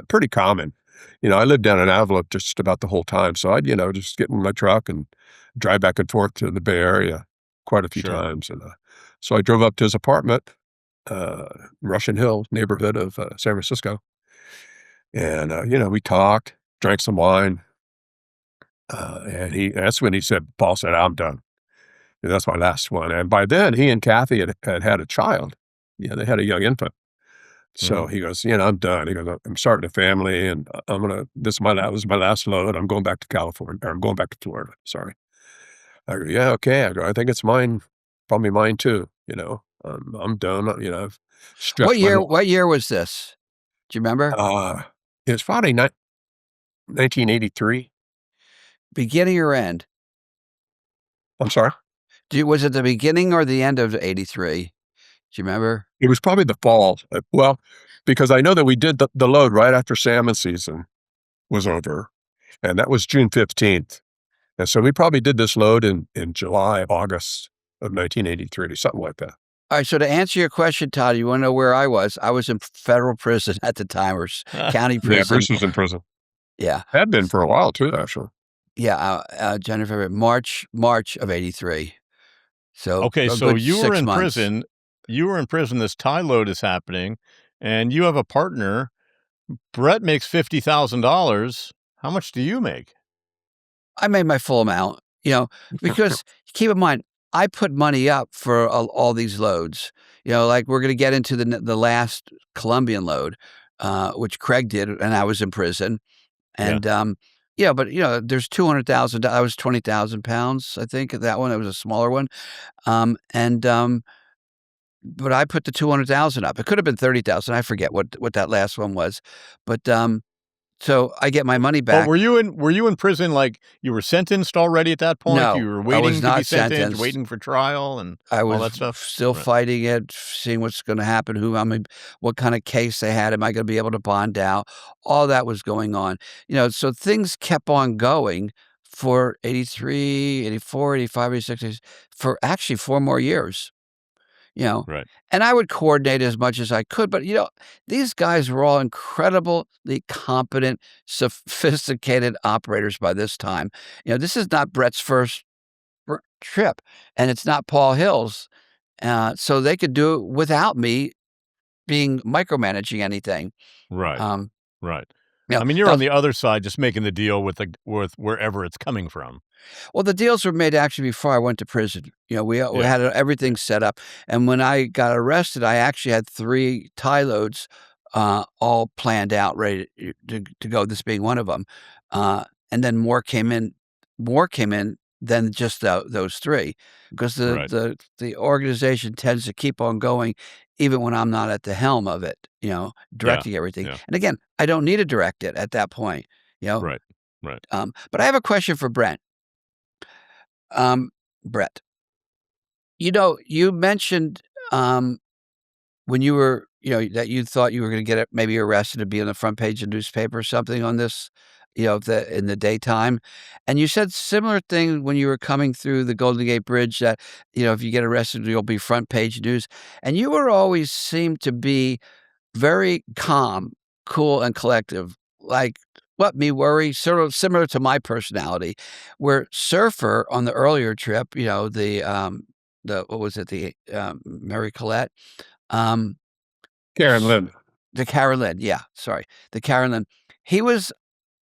pretty common. I lived down in Avila just about the whole time, so I'd just get in my truck and drive back and forth to the Bay Area quite a few Sure. times. And so I drove up to his apartment, Russian Hill neighborhood of San Francisco, and we talked, drank some wine, and that's when he said, Paul said, "I'm done. And that's my last one." And by then, he and Kathy had a child. They had a young infant. So Mhm. he goes, "I'm done." He goes, "I'm starting a family, and this is my last load. I'm going back to California, or I'm going back to Florida." Sorry. I go, "Yeah, okay." I go, "I think it's mine, probably mine too. I'm done. I've What stretched my year? whole." What year was this? Do you remember? It's probably 1983. Beginning or end? I'm sorry. Was it the beginning or the end of '83? Do you remember? It was probably the fall. Well, because I know that we did the load right after salmon season was over, and that was June 15th. And so we probably did this load in July, August of 1983, something like that. All right. So to answer your question, Todd, you want to know where I was? I was in federal prison at the time, or county Yeah, prison. Bruce was in prison. Yeah. Had been for a while too, actually. Yeah. January, February, March of '83. So Okay, a so good 6 months. You were in prison, this tie load is happening, and you have a partner. Brett makes $50,000. How much do you make? I made my full amount, because keep in mind, I put money up for all these loads. Like we're going to get into the last Colombian load, which Craig did, and I was in prison. Yeah. And yeah, but there's 200,000. I was 20,000 pounds, I think. That one, it was a smaller one. And but I put the 200,000 up. It could have been 30,000. I forget what that last one was, but so I get my money But back. were you in prison, like, you were sentenced already at that point? You No, were I was waiting to be not sentenced, sentenced. waiting for trial and I all was that stuff? still Right. fighting it, seeing what's gonna happen, what kind of case they had, am I gonna be able to bond out? All that was going on. So things kept on going for 83, 84, 85, 86, for actually 4 more years, you know? Right. And I would coordinate as much as I could, but, these guys were all incredibly competent, sophisticated operators by this time. This is not Brett's first trip, and it's not Paul Hill's, so they could do it without me being micromanaging anything. Right. Um, Right. you know, I mean, you're now on the other side just making the deal with wherever it's coming from. well, the deals were made actually before I went to prison. We Yeah. had everything set up, and when I got arrested, I actually had 3 tie loads, all planned out, ready to go, this being one of them, and then more came in than just those 3, because the Right. the the organization tends to keep on going even when I'm not at the helm of it, Yeah. directing everything, Yeah. and again, I don't need to direct it at that point, you know, Right. Right. but I have a question for Brent. Um, Brett, you mentioned, when you were that you thought you were gonna get maybe arrested and be on the front page of newspaper or something on this, in the daytime, and you said similar thing when you were coming through the Golden Gate Bridge that, if you get arrested, you'll be front page news, and you were always seemed to be very calm, cool, and collective, like, "What, me worry?" Sort of similar to my personality, where Surfer on the earlier trip, the what was it? Mary Collette? Um, Karen sh Lynn. the Carolyn, yeah, sorry, the Carolyn. He was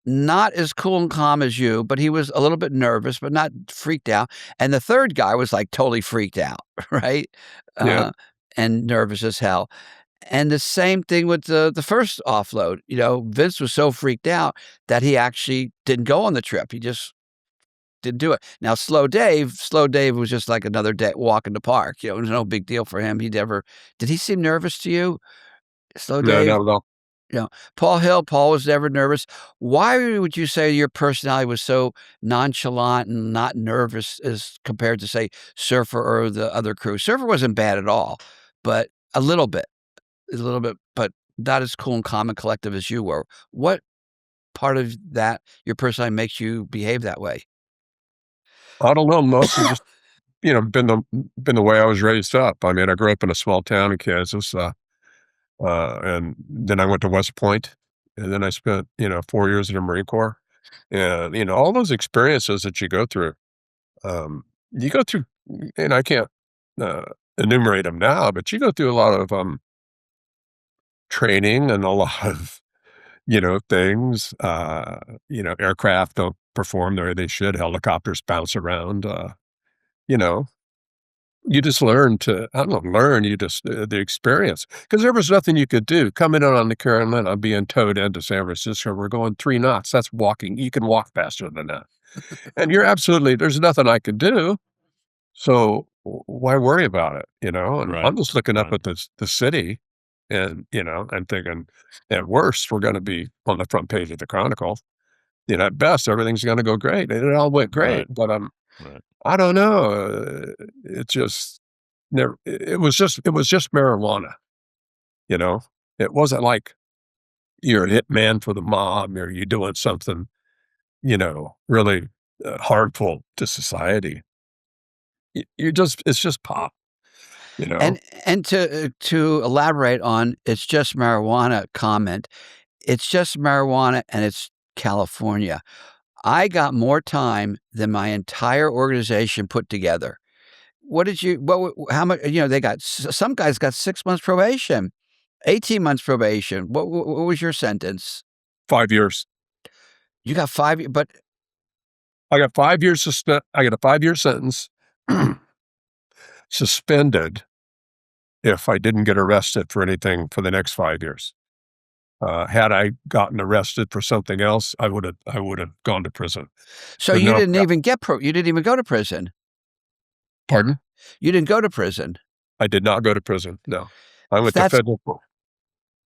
not as cool and calm as you, but he was a little bit nervous, but not freaked out, and the 3rd guy was, like, totally freaked out, right? Yeah. Uh, and nervous as hell. And the same thing with the first offload. Vince was so freaked out that he actually didn't go on the trip. He just didn't do it. Now, Slow Dave was just like another day walk in the park. It was no big deal for him. Did he seem nervous to you, Slow No, Dave? not at all. Paul was never nervous. Why would you say your personality was so nonchalant and not nervous as compared to, say, Surfer or the other crew? Surfer wasn't bad at all, but a little bit, but not as cool and calm and collective as you were. What part of that, your personality, makes you behave that way? I don't know, mostly just, been the way I was raised up. I mean, I grew up in a small town in Kansas, and then I went to West Point, and then I spent, 4 years in the Marine Corps. And, all those experiences that you go through, and I can't, enumerate them now, but you go through a lot of, training and a lot of, things. Aircraft don't perform the way they should. Helicopters bounce around, you know, you just learn to I don't know, learn, you just the experience, because there was nothing you could do. Coming in on the Carolina, being towed into San Francisco, we're going 3 knots, that's walking. You can walk faster than that, and there's nothing I could do, so why worry about it, and Right. I'm just looking up Right. at the city and, and thinking, at worst, we're gonna be on the front page of the Chronicle, at best, everything's gonna go great, and it all went great, Right. but, Right. I don't know, it just never it was just marijuana, you know? It wasn't like you're a hitman for the mob or you're doing something, really, harmful to society. It's just pop, you know? And to elaborate on "it's just marijuana" comment, it's just marijuana and it's California. I got more time than my entire organization put together. How much, they got some guys got 6 months probation, 18 months probation. What was your sentence? 5 years. You got 5 but I got 5 years I got a 5-year sentence, suspended if I didn't get arrested for anything for the next 5 years. Had I gotten arrested for something else, I would have gone to prison. so But you no, didn't even you didn't even go to prison. pardon? You didn't go to prison. I did not go to prison, no. I went to That's federal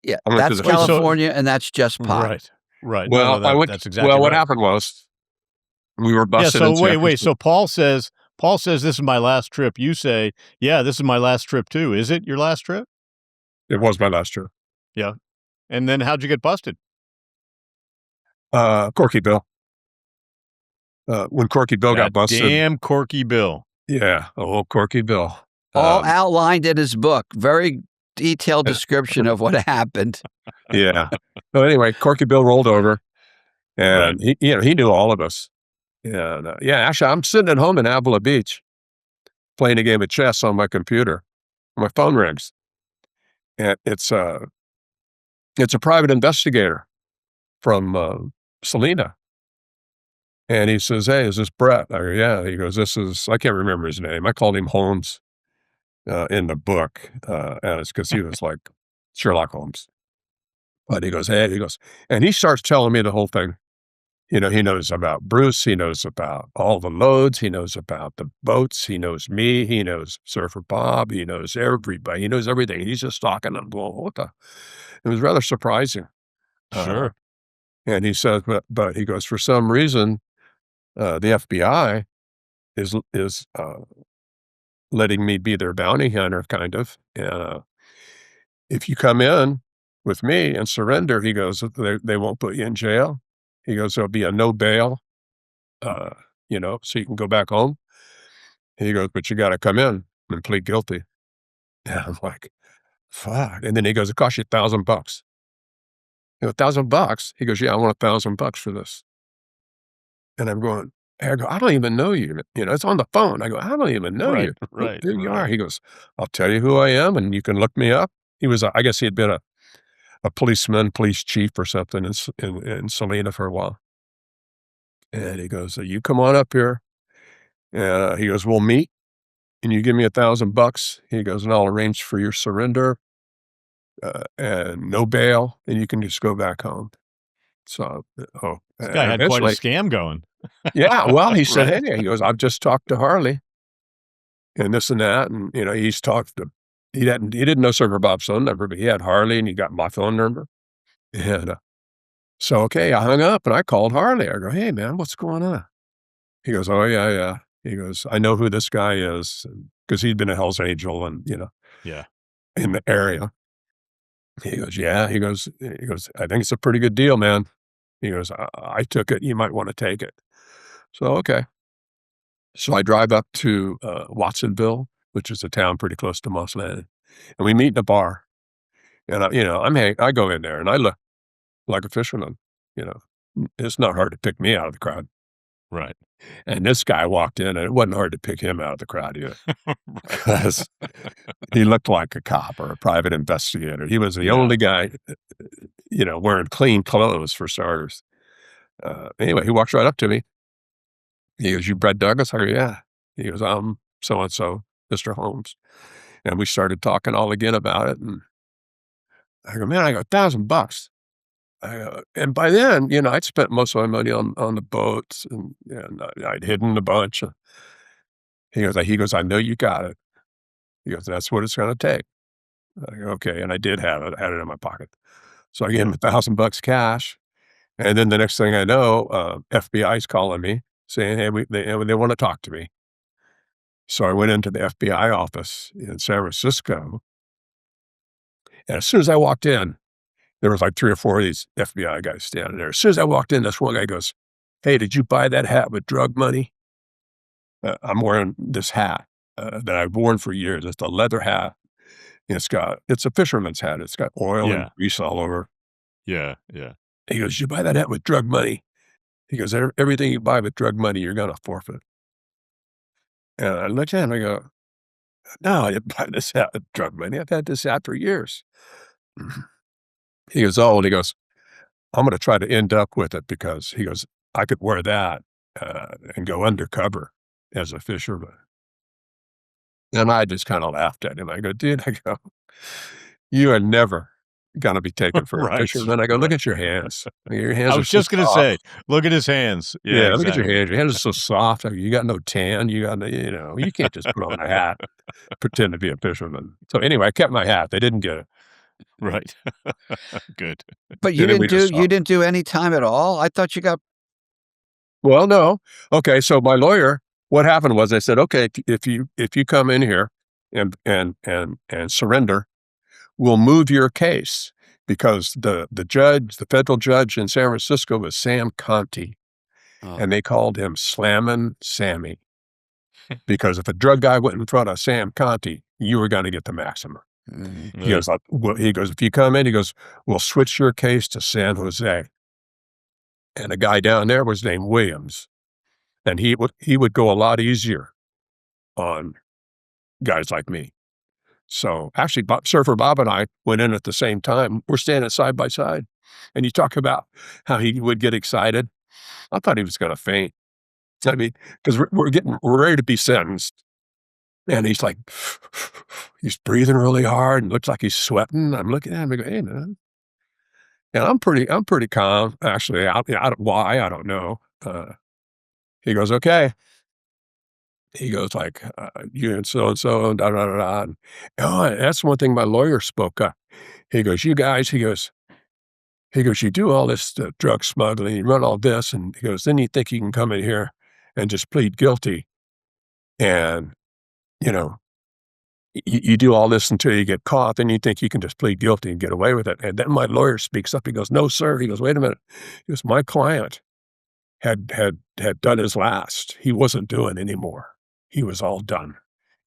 Yeah, I went to that's the Wait, so California, and that's just pot. right. Right. No, well, I went that's exactly what right. happened was, we were Yeah, busted so in San wait, Francisco. so Paul says this is my last trip. You say, "Yeah, this is my last trip too." Is it your last trip? It was my last trip. Yeah. And then how'd you get busted? Corky Bill. When Corky Bill got That busted. damn Corky Bill. Yeah, old Corky Bill. All outlined in his book. Very detailed description of what happened. Yeah. So anyway, Corky Bill rolled over, Right. and he knew all of us. And, actually, I'm sitting at home in Avila Beach playing a game of chess on my computer. My phone rings, and it's a private investigator from, Salina. And he says, "Hey, is this Brett?" I go, "Yeah." He goes, "This is" I can't remember his name. I called him Holmes, in the book, and it's because he was like Sherlock Holmes. But he goes, "Hey," he goes, and he starts telling me the whole thing. He knows about Bruce, he knows about all the loads, he knows about the boats, he knows me, he knows Surfer Bob, he knows everybody, he knows everything. He's just talking, and I'm going, "What the" It was rather surprising. Sure. And he says, but he goes, "For some reason, the FBI is letting me be their bounty hunter, kind of, and, if you come in with me and surrender," he goes, "they won't put you in jail." He goes, "There'll be a no bail, uh, so you can go back home." He goes, "But you gotta come in and plead guilty." And I'm like, "Fuck." And then he goes, "It costs you $1,000. $1,000? He goes, "Yeah, I want $1,000 for this." And I go, "I don't even know you." It's on the phone. I go, "I don't even know Right. you. Right. Who you are?" Right. He goes, "I'll tell you who I am, and you can look me up." I guess he had been a policeman, police chief or something in Salina for a while. And he goes, "You come on up here." And, he goes, "We'll meet." and you give me $1,000, he goes, and I'll arrange for your surrender, and no bail, and you can just go back home. So, This guy had quite a scam going. Yeah, well, he said, Right. "Hey," he goes, "I've just talked to Harley and this and that," and, he's talked to he didn't know Server Bob's phone number, but he had Harley, and he got my phone number, and, so, okay, I hung up, and I called Harley. I go, "Hey, man, what's going on?" He goes, "Oh, yeah, yeah." He goes, "I know who this guy is," because he'd been a Hell's Angel and, Yeah. in the area. He goes, "Yeah." "I think it's a pretty good deal, man." He goes, I took it. You might wanna take it." So, okay. So I drive up to, Watsonville, which is a town pretty close to Moss Landing, and we meet in a bar, and I go in there, and I look like a fisherman, you know? It's not hard to pick me out of the crowd, Right. and this guy walked in, and it wasn't hard to pick him out of the crowd either, Right. 'cause he looked like a cop or a private investigator. He was the Yeah. only guy, wearing clean clothes for starters. Anyway, he walks right up to me. He goes, "You Brett Douglas?" I go, "Yeah." He goes, "I'm so and so, Mr. Holmes." And we started talking all again about it, and I go, "Man," I go, $1,000. I go and by then, I'd spent most of my money on the boats, and I'd hidden a bunch. He goes, "I know you got it." He goes, "That's what it's gonna take." I go, "Okay," and I did have it. I had it in my pocket. So I gave him $1,000 cash, and then the next thing I know, FBI's calling me saying, "Hey, they wanna talk to me." So I went into the FBI office in San Francisco, and as soon as I walked in, there was like 3 or 4 of these FBI guys standing there. As soon as I walked in, this one guy goes, "Hey, did you buy that hat with drug money?" I'm wearing this hat, that I've worn for years. It's a leather hat, and it's a fisherman's hat. It's got oil and Yeah. grease all over. Yeah. Yeah. He goes, "You buy that hat with drug money?" He goes, Everything you buy with drug money, you're gonna forfeit." And I looked at him, I go, "No, I didn't buy this hat with drug money. I've had this hat for years." He goes, "Oh," and he goes, "I'm gonna try to end up with it because," he goes, "I could wear that, and go undercover as a fisherman." And I just kinda laughed at him. I go, "Dude," I go, "you are never gonna be taken for a Right. fisherman." I go, "Look Right. at your hands. Your I hands are was so just gonna soft." say, look at his hands. Yeah, Yeah, "Look at your exactly. hands. Your hands are so soft. I mean, you got no tan. You got no," you can't just put on a hat, pretend to be a fisherman. So, anyway, I kept my hat. They didn't get it. Right. Good. But And then we just you talked. didn't do any time at all? I thought you got Well, no. Okay, so my lawyer, what happened was I said, "Okay, if you come in here and surrender, we'll move your case," because the federal judge in San Francisco was Sam Conti, oh, and they called him Slammin' Sammy, because if a drug guy went in front of Sam Conti, you were gonna get the maximum. mm, He goes, "If you come in," he goes, "we'll switch your case to San Jose." And a guy down there was named Williams, and he would go a lot easier on guys like me. So, actually, Surfer Bob and I went in at the same time. We're standing side by side, and you talk about how he would get excited. I thought he was gonna faint. I mean, 'cause we're ready to be sentenced, and he's like, he's breathing really hard and looks like he's sweating. I'm looking at him, I go, "Hey, man." And I'm pretty calm, actually. I don't why, I don't know. He goes, "Okay." He goes like, "You and so and da, da, da, da." And, oh, that's one thing my lawyer spoke up. He goes, "You guys," he goes, "You do all this, drug smuggling, you run all this," and he goes, "then you think you can come in here and just plead guilty and, you know, you do all this until you get caught, then you think you can just plead guilty and get away with it." And then my lawyer speaks up. He goes, "No, sir." He goes, "Wait a minute." He goes, "My client had done his last. He wasn't doing anymore. He was all done.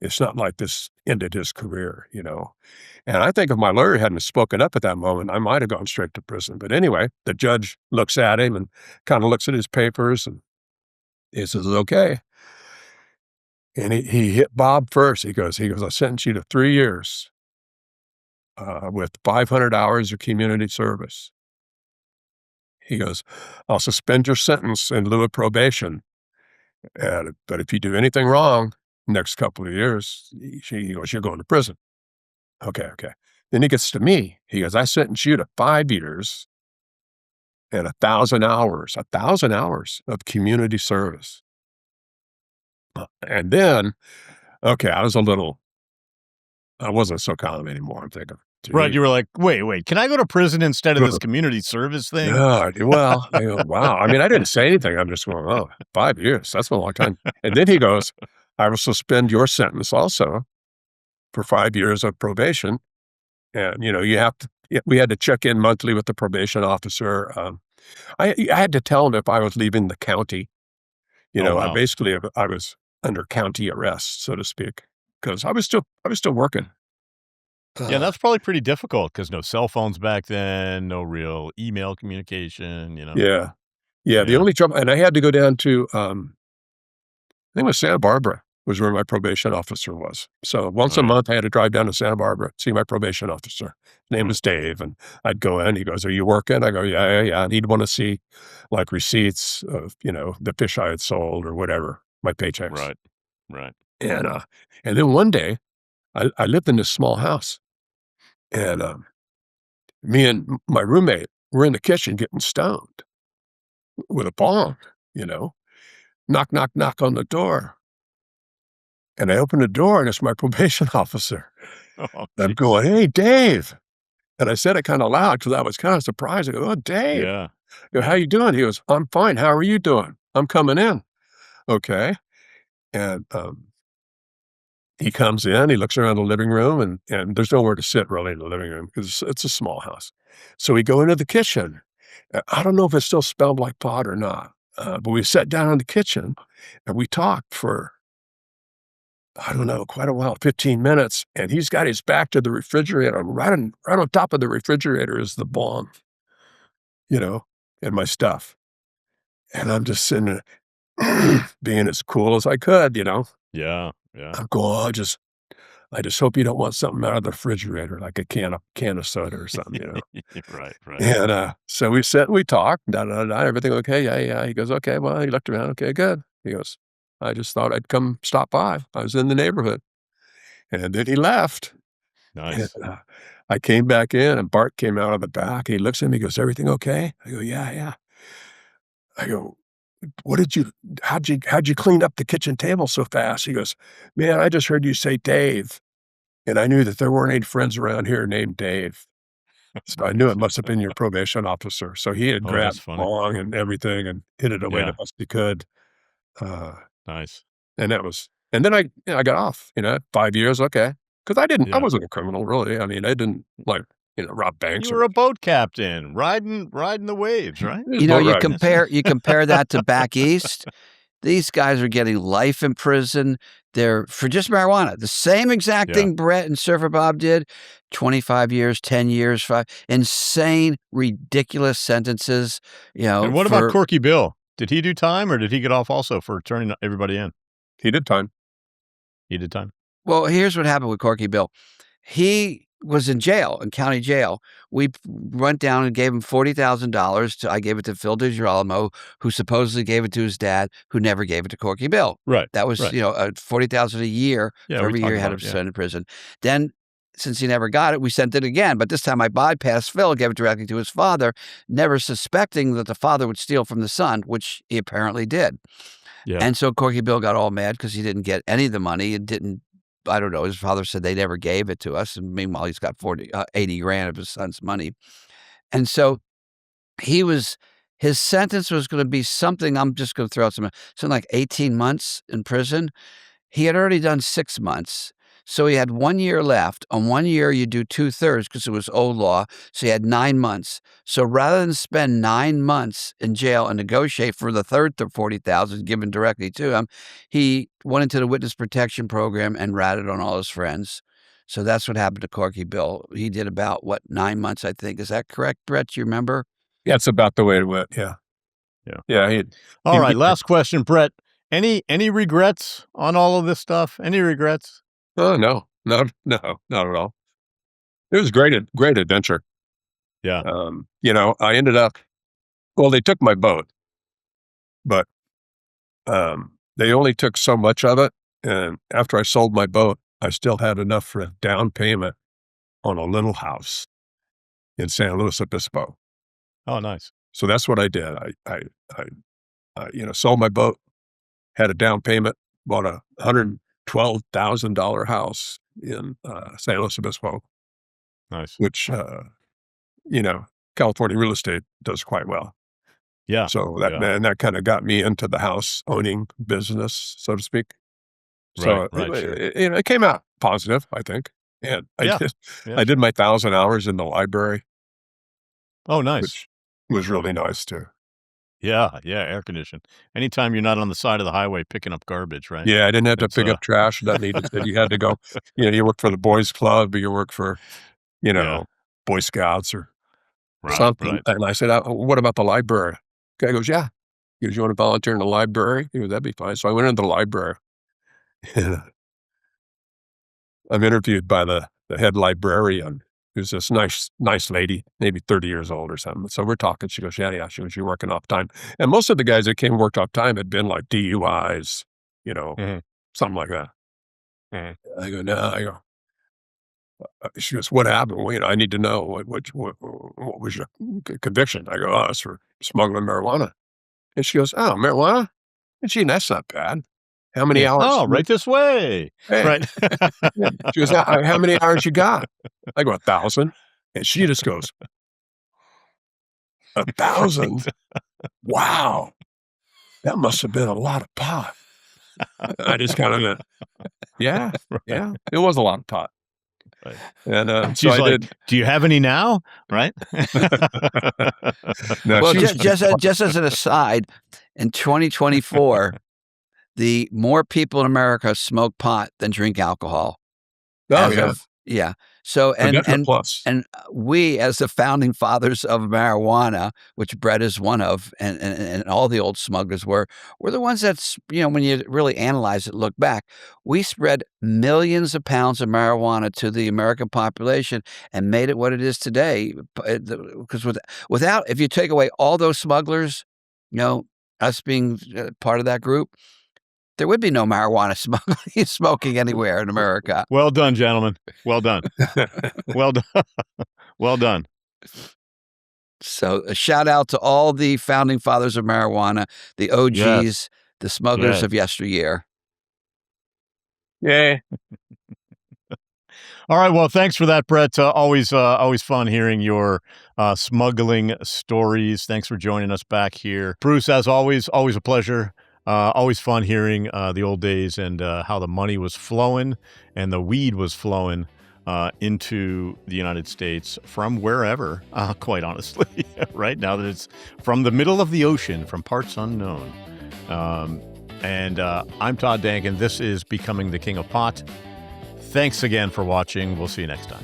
It's not like this ended his career." And I think if my lawyer hadn't spoken up at that moment, I might have gone straight to prison. But anyway, the judge looks at him and kinda looks at his papers, and he says, "Okay." And he hit Bob first. He goes, "I sentence you to 3 years, with 500 hours of community service." He goes, "I'll suspend your sentence in lieu of probation, but if you do anything wrong, next couple of years, he goes, you're going to prison. Okay. Then he gets to me. He goes, I sentence you to 5 years and 1,000 hours of community service. And then, okay, I wasn't so calm anymore. I'm thinking, Right, you were like, "Wait, can I go to prison instead of this community service thing?" yeah, well, I go, wow. I mean, I didn't say anything. I'm just going, oh, 5 years. That's a long time. And then he goes, I will suspend your sentence also for 5 years of probation. And, we had to check in monthly with the probation officer. I had to tell him if I was leaving the county. Oh, wow. I was under county arrest, so to speak, because I was still working. Yeah, that's probably pretty difficult because no cell phones back then, no real email communication, Yeah. Yeah, the Yeah. only trouble, and I had to go down to, I think it was Santa Barbara was where my probation officer was. So once a Right. month, I had to drive down to Santa Barbara, see my probation officer. His name was Dave, and I'd go in. He goes, "Are you working?" I go, "Yeah." And he'd want to see, like, receipts of, the fish I had sold or whatever, my paychecks. Right. And then one day, I lived in this small house, and me and my roommate were in the kitchen getting stoned with a bong, you know. Knock, knock, knock on the door. And I opened the door, and it's my probation officer. Oh, And I'm jeez. going, "Hey, Dave." And I said it kinda loud because I was kinda surprised. I go, "Oh, Dave." Yeah. I go, "How you doing?" He goes, "I'm fine. How are you doing?" "I'm coming in." "Okay." And, he comes in, he looks around the living room, and there's nowhere to sit really in the living room because it's a small house. So we go into the kitchen. I don't know if it still smelled like pot or not, but we sat down in the kitchen, and we talked for, I don't know, quite a while, 15 minutes, and he's got his back to the refrigerator. Right on top of the refrigerator is the bomb, and my stuff. And I'm just sitting there being as cool as I could. Yeah. I'm going, "Oh, I just hope you don't want something out of the refrigerator, like a can of soda or something." Right. And, so we sit and we talk, da, da, da, everything okay? Yeah. He goes, "Okay." Well, he looked around, "Okay, good." He goes, "I just thought I'd come stop by. I was in the neighborhood." And then he left. And, Nice. I came back in, and Bart came out of the back. He looks at me, he goes, "Everything okay?" I go, "Yeah." I go, how'd you clean up the kitchen table so fast?" He goes, "Man, I just heard you say Dave, and I knew that there weren't any friends around here named Dave. So I knew it must have been your probation officer." So he had Oh, that's grabbed funny. long and everything and hid it away the Yeah. best he could. Uh, Nice. and then I got off, 5 years, okay. Because I Yeah. wasn't a criminal, really. I mean, I didn't, like, rob banks You or were a boat captain riding the waves, right? just boat You riding. compare that to back east. These guys are getting life in prison. They're for just marijuana. The same exact Yeah. thing Brett and Surfer Bob did. 25 years, 10 years, 5 insane, ridiculous sentences, And what about for Corky Bill? Did he do time or did he get off also for turning everybody in? He did time. He did time. well, here's what happened with Corky Bill. He was in jail, in county jail. We went down and gave him $40,000 I gave it to Phil DiGirolamo, who supposedly gave it to his dad, who never gave it to Corky Bill. Right. That was, Right. $40,000 a year Yeah, for we every year talked he had about to it, yeah. spend in prison. Then, since he never got it, we sent it again. But this time I bypassed Phil, gave it directly to his father, never suspecting that the father would steal from the son, which he apparently did. Yeah. And so Corky Bill got all mad because he didn't get any of the money. It didn't, I don't know. His father said they never gave it to us. And meanwhile, he's got 80 grand of his son's money. And so his sentence was going to be something. I'm just going to throw out something like 18 months in prison. He had already done 6 months. So he had 1 year left. On 1 year, you do 2/3 because it was old law. So he had 9 months. So rather than spend 9 months in jail and negotiate for the third 40,000 given directly to him, he went into the witness protection program and ratted on all his friends. So that's what happened to Corky Bill. He did about, 9 months, I think. Is that correct, Brett? You remember? Yeah, it's about the way it went, yeah. Yeah. Yeah, All right, he last question, Brett. Any regrets on all of this stuff? Any regrets? Oh, no. No, not at all. It was great adventure. Yeah. I ended up, well, they took my boat, but, they only took so much of it And after I sold my boat, I still had enough for a down payment on a little house in San Luis Obispo. Oh, nice. So that's what I did. I sold my boat, had a down payment, bought a $112,000 house in San Luis Obispo, Nice. which, California real estate does quite well. Yeah. So that kind of got me into the house owning business, so to speak. So Right, sure. it came out positive, I think. And Yeah. I did my 1,000 hours in the library, Oh, nice. which was really nice too. Yeah, air conditioned. Anytime you're not on the side of the highway picking up garbage, right? Yeah, I didn't have to It's, pick up trash that needed that you had to go. You work for the boys club, or you work for, Yeah. Boy Scouts or Right, something. right. And I said, what about the library? Guy goes, yeah. He goes, you want to volunteer in the library? He goes, that'd be fine. So I went into the library. And I'm interviewed by the head librarian, who's this nice lady, maybe 30 years old or something. So we're talking. She goes, yeah. She goes, you're working off time. And most of the guys that came and worked off time had been like DUIs, Mhm. something like that. Mhm. I go, no. I go. She goes, what happened? Well, I need to know what was your conviction? I go, oh, it's for smuggling marijuana. And she goes, oh, marijuana? And gee, that's not bad. How many Yeah. hours? Oh, right this way. Hey. Right. Yeah. She goes, how many hours you got? I go, 1,000. And she just goes, 1,000? Wow. That must have been a lot of pot. I just kind of went, yeah. It was a lot of pot. Right. And She's so I like, did. do you have any now? Right? No, Well, she was just as an aside, in 2024, the more people in America smoke pot than drink alcohol. oh, Yeah. So a definite plus. and we, as the founding fathers of marijuana, which Brett is one of, and all the old smugglers were the ones that's, when you really analyze it, look back, we spread millions of pounds of marijuana to the American population and made it what it is today. Because without, if you take away all those smugglers, us being part of that group, there would be no marijuana smoking anywhere in America. Well done, gentlemen. Well done. Well done. Well done. So a shout out to all the founding fathers of marijuana, the OGs, Yes. the smugglers Yes. of yesteryear. Yeah. All right. Well, thanks for that, Brett. Always fun hearing your smuggling stories. Thanks for joining us back here. Bruce, as always a pleasure. Always fun hearing the old days and how the money was flowing and the weed was flowing into the United States from wherever, quite honestly, right now that it's from the middle of the ocean, from parts unknown. And I'm Todd Dankin. This is Becoming the King of Pot. Thanks again for watching. We'll see you next time.